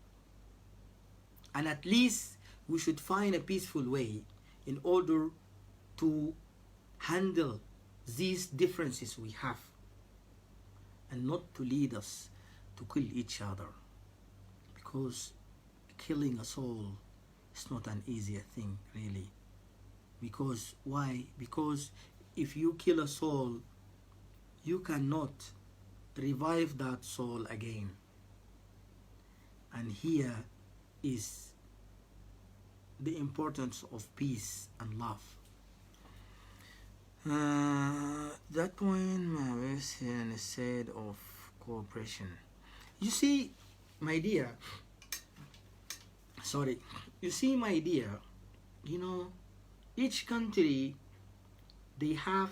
And at least we should find a peaceful way in order to handle these differences we have, and not to lead us to kill each other, because killing a soul is not an easy thing, really. Because why? Because if you kill a soul, you cannot revive that soul again. And here is the importance of peace and love. That point, my said of cooperation. You see, my dear, you know, each country, they have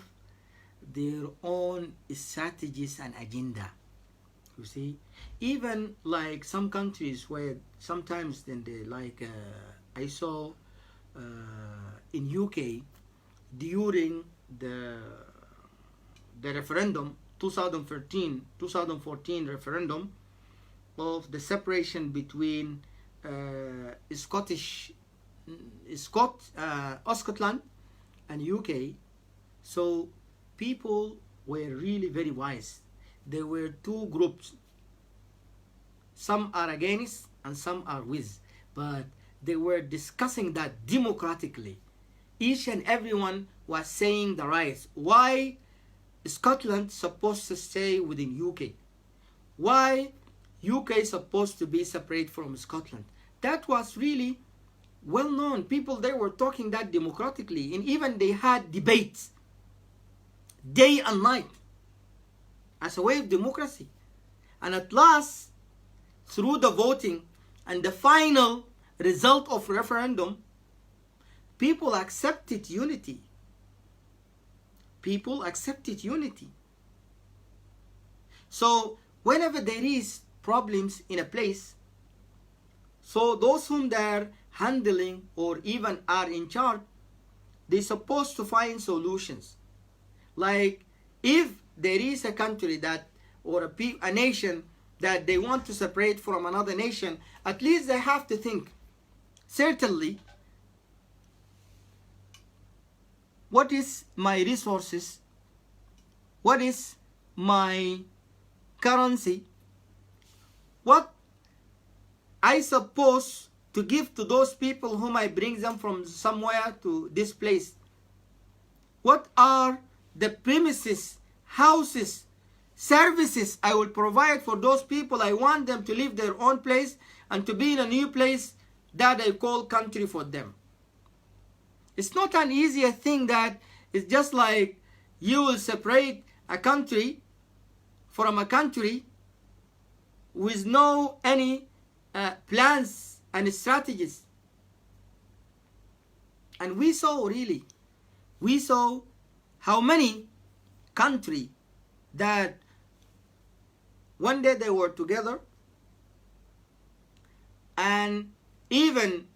their own strategies and agenda. You see, even like some countries where sometimes then they I saw in UK during the referendum 2014 referendum of the separation between Scotland and UK. So people were really very wise. There were two groups. Some are against and some are with, but they were discussing that democratically. Each and everyone was saying the rights. Why Scotland supposed to stay within UK? Why UK supposed to be separate from Scotland? That was really well known. People, they were talking that democratically, and even they had debates day and night as a way of democracy. And at last, through the voting and the final result of referendum, people accepted unity. People accepted unity. So whenever there is problems in a place, so those whom they're handling or even are in charge, they're supposed to find solutions. Like if there is a country that, or a nation that they want to separate from another nation, at least they have to think, certainly what is my resources, what is my currency, what I suppose to give to those people whom I bring them from somewhere to this place. What are the premises, houses, services I will provide for those people. I want them to leave their own place and to be in a new place that I call country for them. It's not an easy thing that it's just like you will separate a country from a country with no any plans and strategies. And we saw how many countries that one day they were together, and even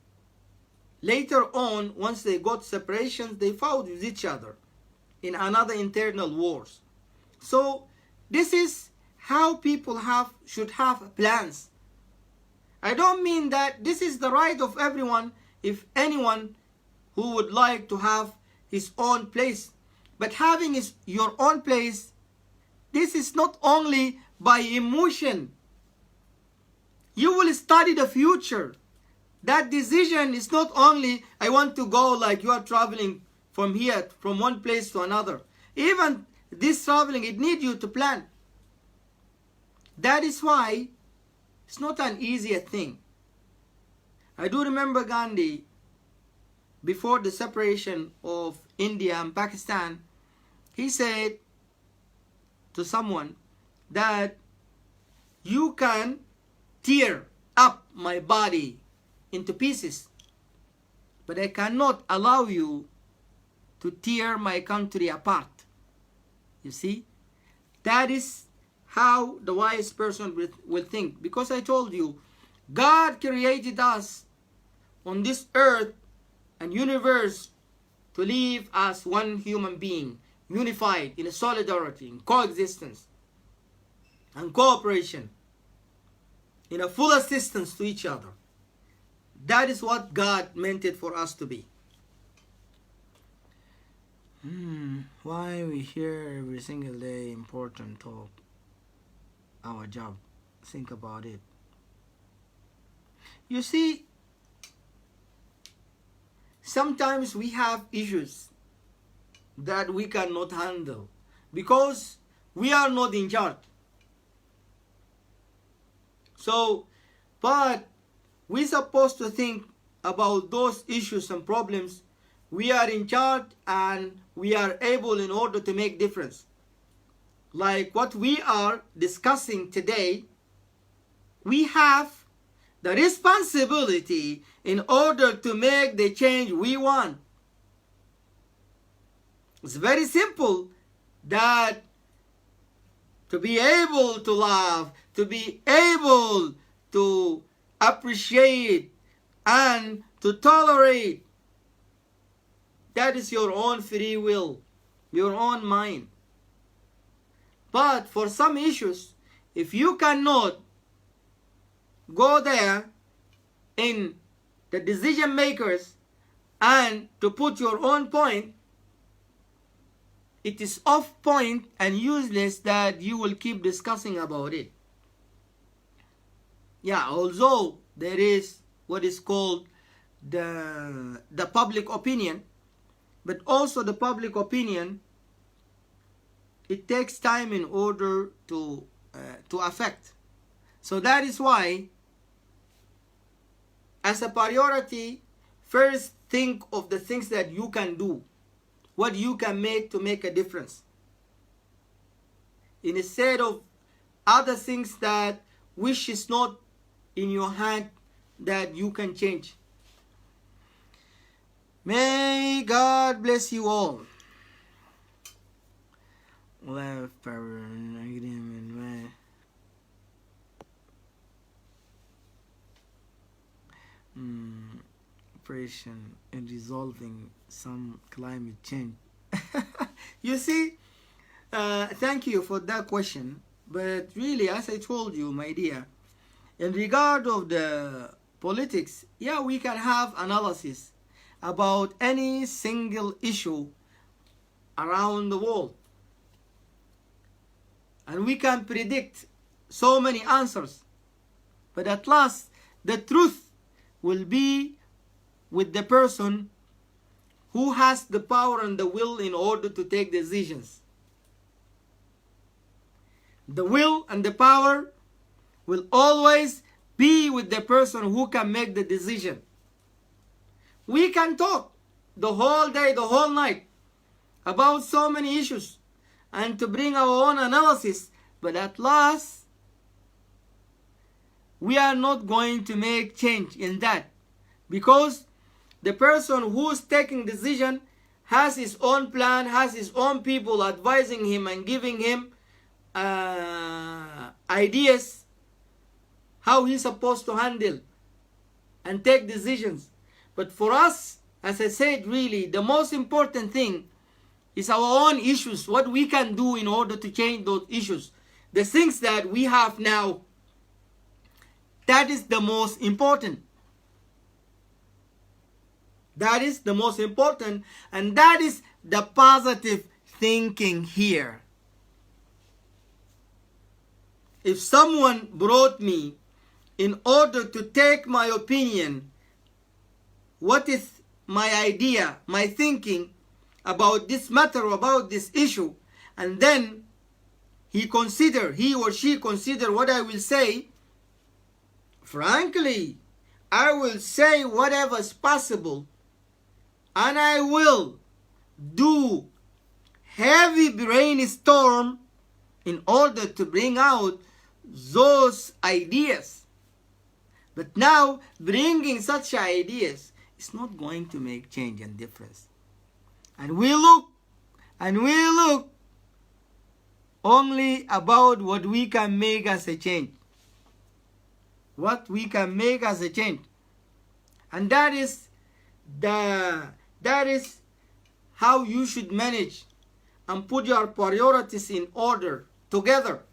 later on, once they got separations, they fought with each other in another internal wars. So this is how people should have plans. I don't mean that this is the right of everyone, if anyone who would like to have his own place. But having your own place, this is not only by emotion. You will study the future. That decision is not only, I want to go, like you are traveling from here, from one place to another. Even this traveling, it needs you to plan. That is why it's not an easy thing. I do remember Gandhi, before the separation of India and Pakistan, he said to someone that you can tear up my body into pieces, but I cannot allow you to tear my country apart. You see, that is how the wise person will think. Because I told you, God created us on this earth and universe to live as one human being, unified in a solidarity, in coexistence and cooperation, in a full assistance to each other. That is what God meant it for us to be. Why we hear every single day important talk? Our job. Think about it. You see, sometimes we have issues that we cannot handle because we are not in charge. So, but we're supposed to think about those issues and problems. We are in charge and we are able in order to make difference. Like what we are discussing today, we have the responsibility in order to make the change we want. It's very simple that to be able to love, to be able to appreciate and to tolerate, that is your own free will, your own mind. But for some issues, if you cannot go there in the decision makers and to put your own point, it is off point and useless that you will keep discussing about it. Yeah, although there is what is called the public opinion, but also the public opinion, it takes time in order to affect. So that is why, as a priority, first think of the things that you can do, what you can make to make a difference, instead of other things that which is not in your hand that you can change. May God bless you all. Left power agreement, man. Operation and resolving some climate change. You see, thank you for that question. But really, as I told you, my dear, in regard of the politics, yeah, we can have analysis about any single issue around the world. And we can predict so many answers. But at last, the truth will be with the person who has the power and the will in order to take decisions. The will and the power will always be with the person who can make the decision. We can talk the whole day, the whole night about so many issues and to bring our own analysis, but at last we are not going to make change in that, because the person who's taking decision has his own plan, has his own people advising him and giving him ideas how he's supposed to handle and take decisions. But for us, as I said, really the most important thing is our own issues, what we can do in order to change those issues. The things that we have now, that is the most important. That is the most important, and that is the positive thinking here. If someone brought me in order to take my opinion, what is my idea, my thinking about this matter, about this issue, and then he or she consider what I will say, frankly, I will say whatever is possible, and I will do heavy brainstorm in order to bring out those ideas. But now, bringing such ideas is not going to make change and difference. And we look only about what we can make as a change. What we can make as a change. And that is how you should manage and put your priorities in order together.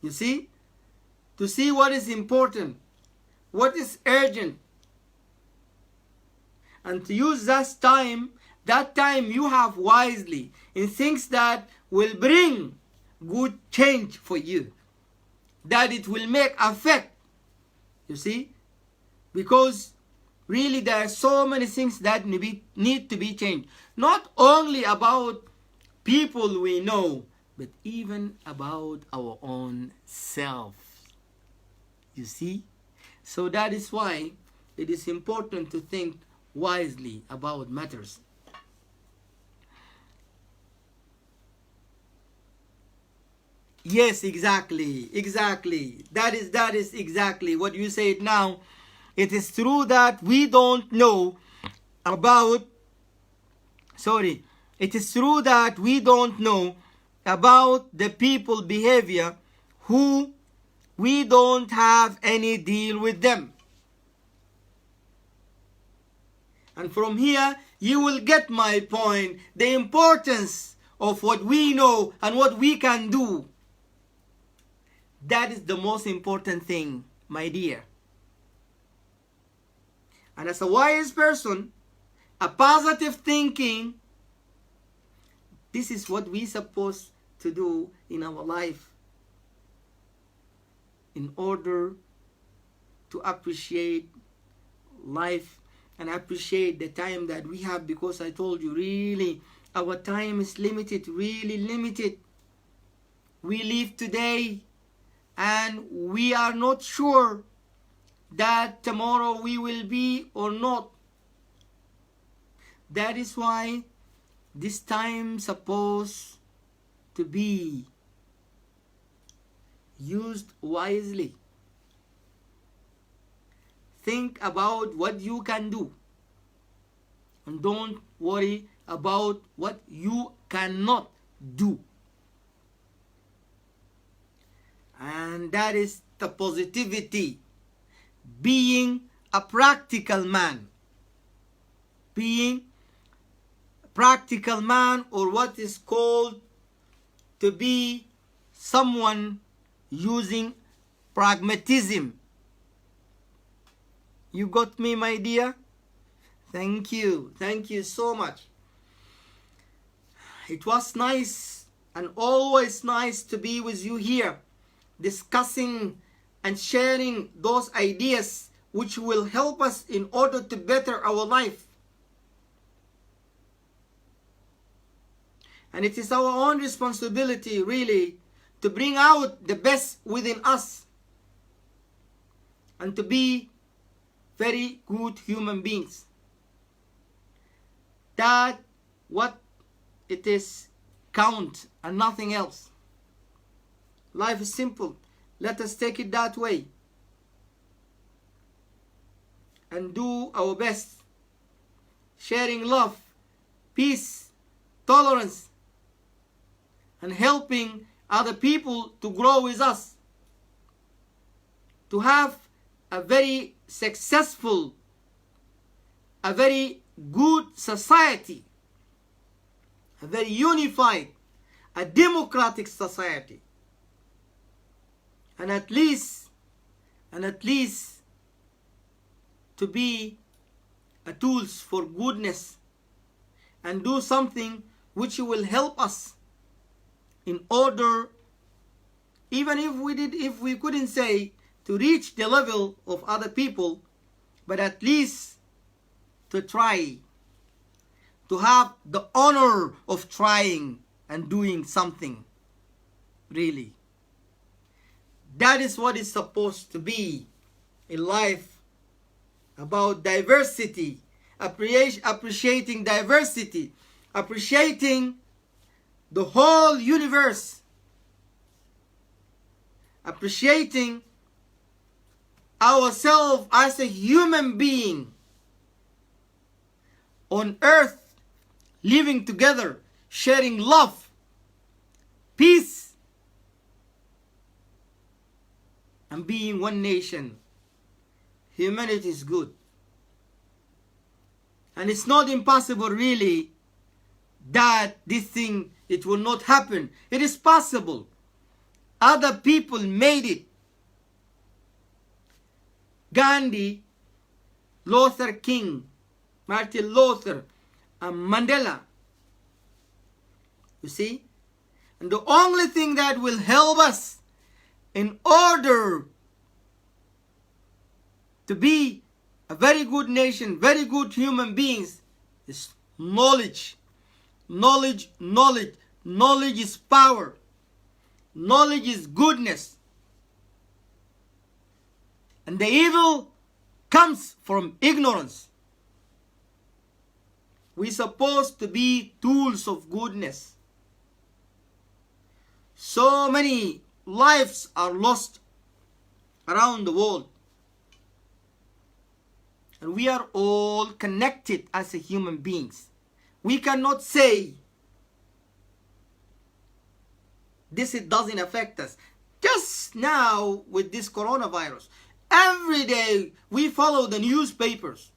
You see? To see what is important, what is urgent, and to use that time you have wisely in things that will bring good change for you, that it will make effect. You see? Because really there are so many things that need to be changed. Not only about people we know, but even about our own self. You see? So that is why it is important to think wisely about matters. Yes, exactly. That is exactly what you said now. It is true that we don't know about, it is true that we don't know about the people behavior who we don't have any deal with them. And from here, you will get my point, the importance of what we know and what we can do. That is the most important thing, my dear. And as a wise person, a positive thinking, this is what we're supposed to do in our life in order to appreciate life and appreciate the time that we have, because I told you, really, our time is limited, really limited. We live today and we are not sure that tomorrow we will be or not. That is why this time is supposed to be used wisely. Think about what you can do and don't worry about what you cannot do. And that is the positivity, being a practical man. Being a practical man, or what is called to be someone using pragmatism. You got me, my dear? Thank you so much. It was nice and always nice to be with you here, discussing and sharing those ideas which will help us in order to better our life. And it is our own responsibility, really, to bring out the best within us and to be very good human beings. That what it is count and nothing else. Life is simple. Let us take it that way and do our best, sharing love, peace, tolerance, and helping other people to grow with us, to have a very successful, a very good society, a very unified, a democratic society, and at least to be a tools for goodness and do something which will help us in order, even if we couldn't say to reach the level of other people, but at least to try to have the honor of trying and doing something. Really, that is what is supposed to be in life, about diversity, appreciating diversity, appreciating the whole universe, appreciating ourselves as a human being on earth, living together, sharing love, peace, and being one nation. Humanity is good. And it's not impossible, really, that this thing, it will not happen. It is possible. Other people made it. Gandhi, Luther King, Martin Luther, and Mandela. You see? And the only thing that will help us in order to be a very good nation, very good human beings, is knowledge. Knowledge, knowledge. Knowledge is power. Knowledge is goodness. And the evil comes from ignorance. We're supposed to be tools of goodness. So many lives are lost around the world. And we are all connected as a human beings. We cannot say this, it doesn't affect us. Just now with this coronavirus, every day we follow the newspapers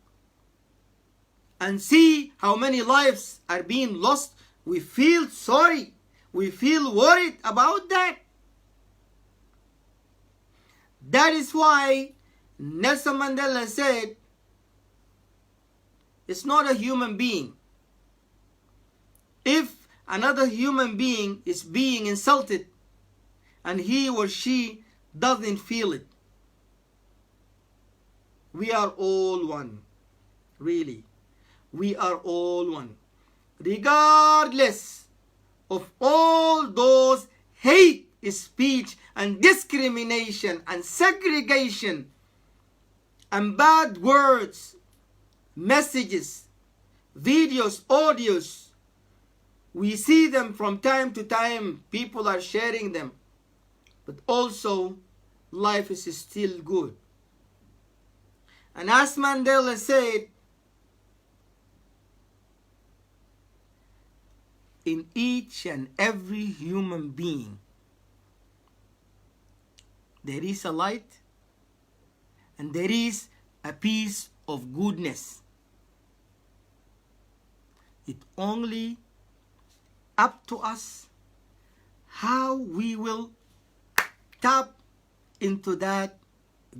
and see how many lives are being lost. We feel sorry. We feel worried about that. That is why Nelson Mandela said, it's not a human being. If another human being is being insulted and he or she doesn't feel it, we are all one. Really, we are all one. Regardless of all those hate speech and discrimination and segregation and bad words, messages, videos, audios, we see them from time to time. People are sharing them. But also, life is still good. And as Mandela said, in each and every human being, there is a light and there is a piece of goodness. It only up to us how we will tap into that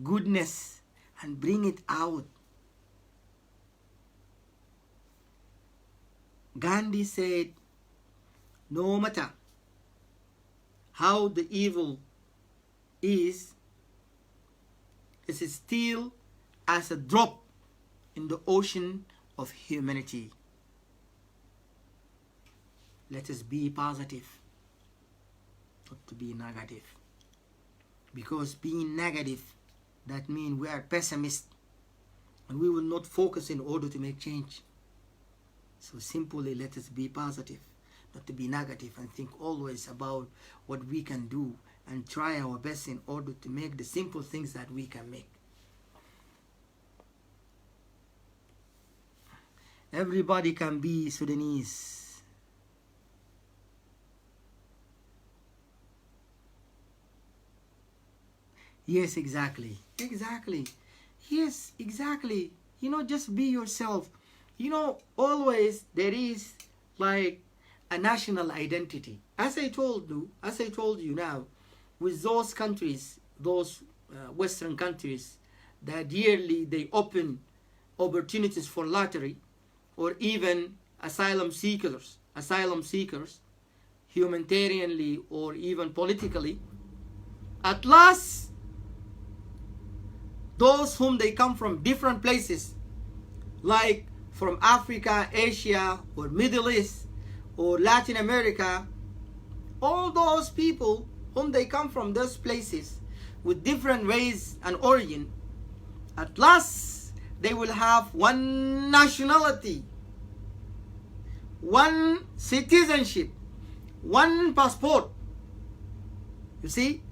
goodness and bring it out. Gandhi said, no matter how the evil is still as a drop in the ocean of humanity. Let us be positive, not to be negative. Because being negative, that means we are pessimists and we will not focus in order to make change. So simply let us be positive, not to be negative, and think always about what we can do and try our best in order to make the simple things that we can make. Everybody can be Sudanese. Yes, exactly. Exactly. Yes, exactly. You know, just be yourself. You know, always there is like a national identity. As I told you now, with those countries, those Western countries, that yearly they open opportunities for lottery, or even asylum seekers, humanitarianly or even politically. At last, those whom they come from different places, like from Africa, Asia, or Middle East, or Latin America, all those people whom they come from those places with different race and origin, at last they will have one nationality, one citizenship, one passport. You see?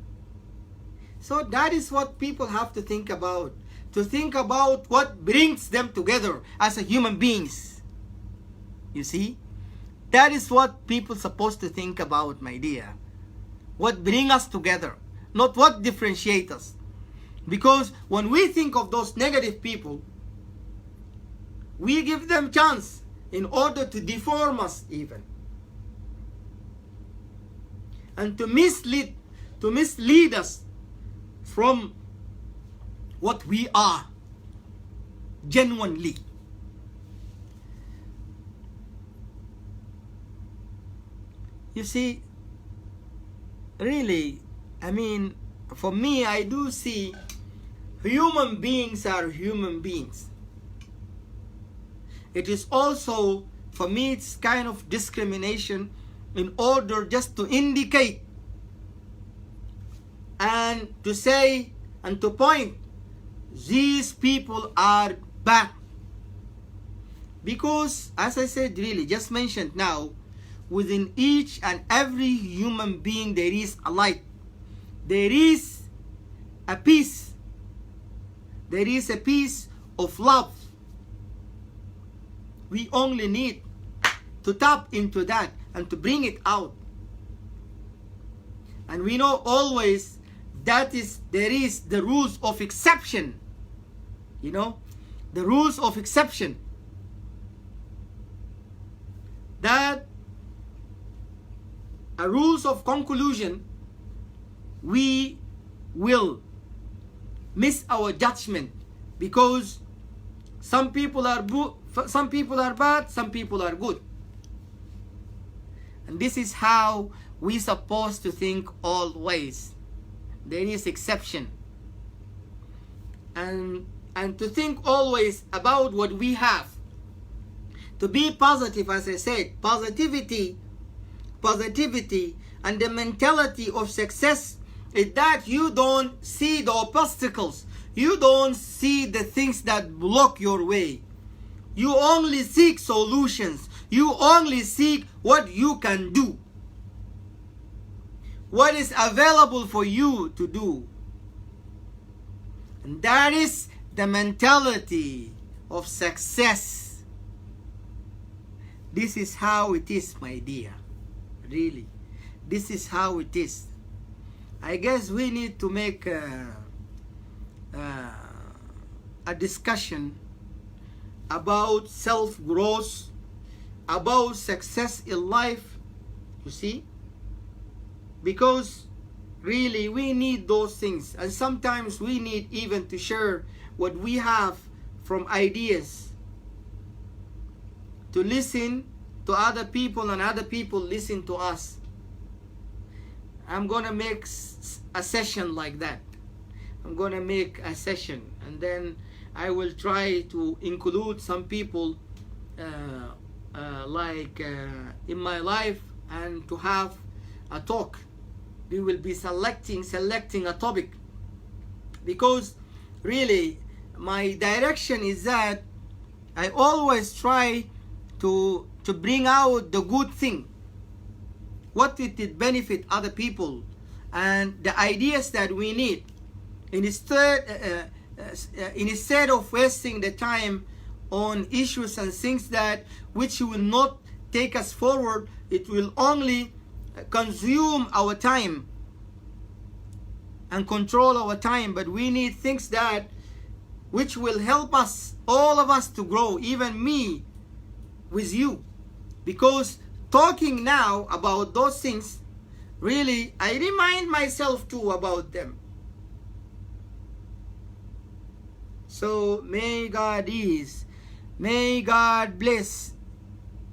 So that is what people have to think about. To think about what brings them together as a human beings. You see? That is what people supposed to think about, my dear. What brings us together, not what differentiates us. Because when we think of those negative people, we give them chance in order to deform us even. And to mislead us from what we are genuinely. You see, really, I mean, for me, I do see human beings are human beings. It is also, for me, it's kind of discrimination in order just to indicate and to say and to point, these people are bad. Because, as I said, really, just mentioned now, within each and every human being there is a light. There is a peace. There is a piece of love. We only need to tap into that and to bring it out. And we know always that there is the rules of exception. You know, the rules of exception. That are rules of conclusion, we will miss our judgment because some people are bad, some people are good. And this is how we supposed to think always. There is exception. And to think always about what we have. To be positive, as I said, positivity and the mentality of success is that you don't see the obstacles. You don't see the things that block your way. You only seek solutions. You only seek what you can do. What is available for you to do. And that is the mentality of success. This is how it is, my dear. Really. This is how it is. I guess we need to make a discussion about self-growth, about success in life, you see? Because really we need those things, and sometimes we need even to share what we have from ideas, to listen to other people and other people listen to us. I'm gonna make a session like that. I'm gonna make a session, and then I will try to include some people in my life, and to have a talk. We will be selecting a topic, because really my direction is that I always try to bring out the good thing, what it benefit other people, and the ideas that we need. Instead of wasting the time on issues and things that which will not take us forward, it will only consume our time and control our time. But we need things that which will help us, all of us, to grow, even me with you. Because talking now about those things, really I remind myself too about them. So may God bless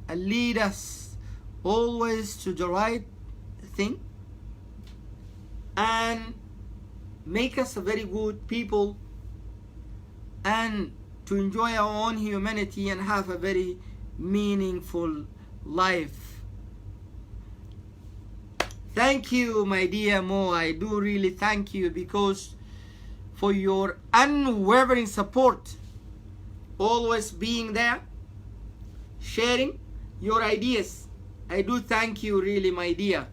and lead us always to the right thing, and make us a very good people, and to enjoy our own humanity and have a very meaningful life. Thank you, my dear Mo. I do really thank you, because for your unwavering support, always being there, sharing your ideas. I do thank you really, my dear.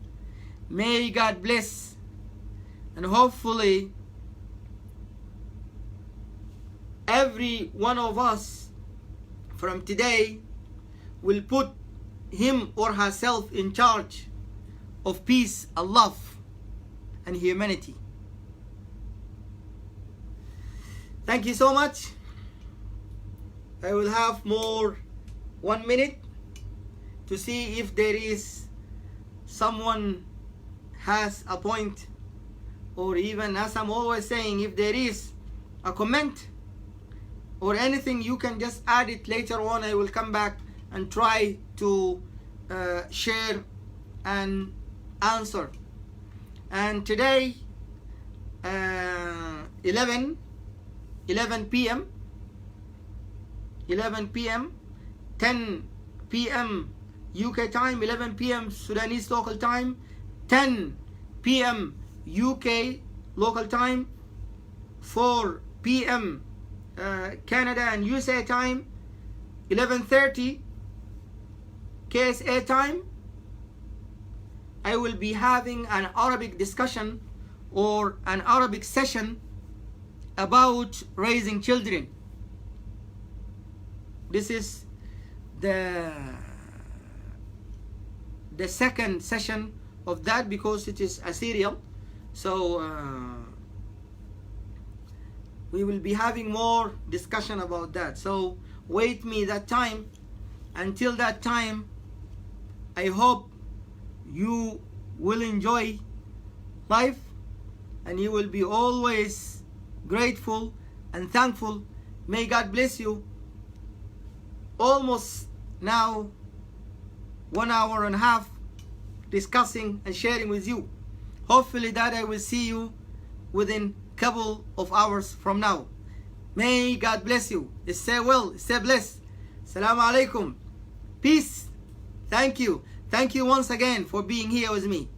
May God bless, and hopefully every one of us from today will put him or herself in charge of peace and love and humanity. Thank you so much. I will have more 1 minute to see if there is someone has a point, or even, as I'm always saying, if there is a comment or anything, you can just add it later on. I will come back and try to share and answer. And today 11 p.m. 10 p.m. UK time, 11 p.m. Sudanese local time, 10 p.m. UK local time, 4 p.m. Canada and USA time, 11:30 KSA time. I will be having an Arabic discussion or an Arabic session about raising children. This is the second session of that, because it is a serial. So we will be having more discussion about that. So wait me that time. Until that time, I hope you will enjoy life, and you will be always grateful and thankful. May God bless you. Almost now 1 hour and a half discussing and sharing with you. Hopefully that I will see you within a couple of hours from now. May God bless you. Stay well, stay blessed. Assalamu alaikum. Peace. Thank you. Thank you once again for being here with me.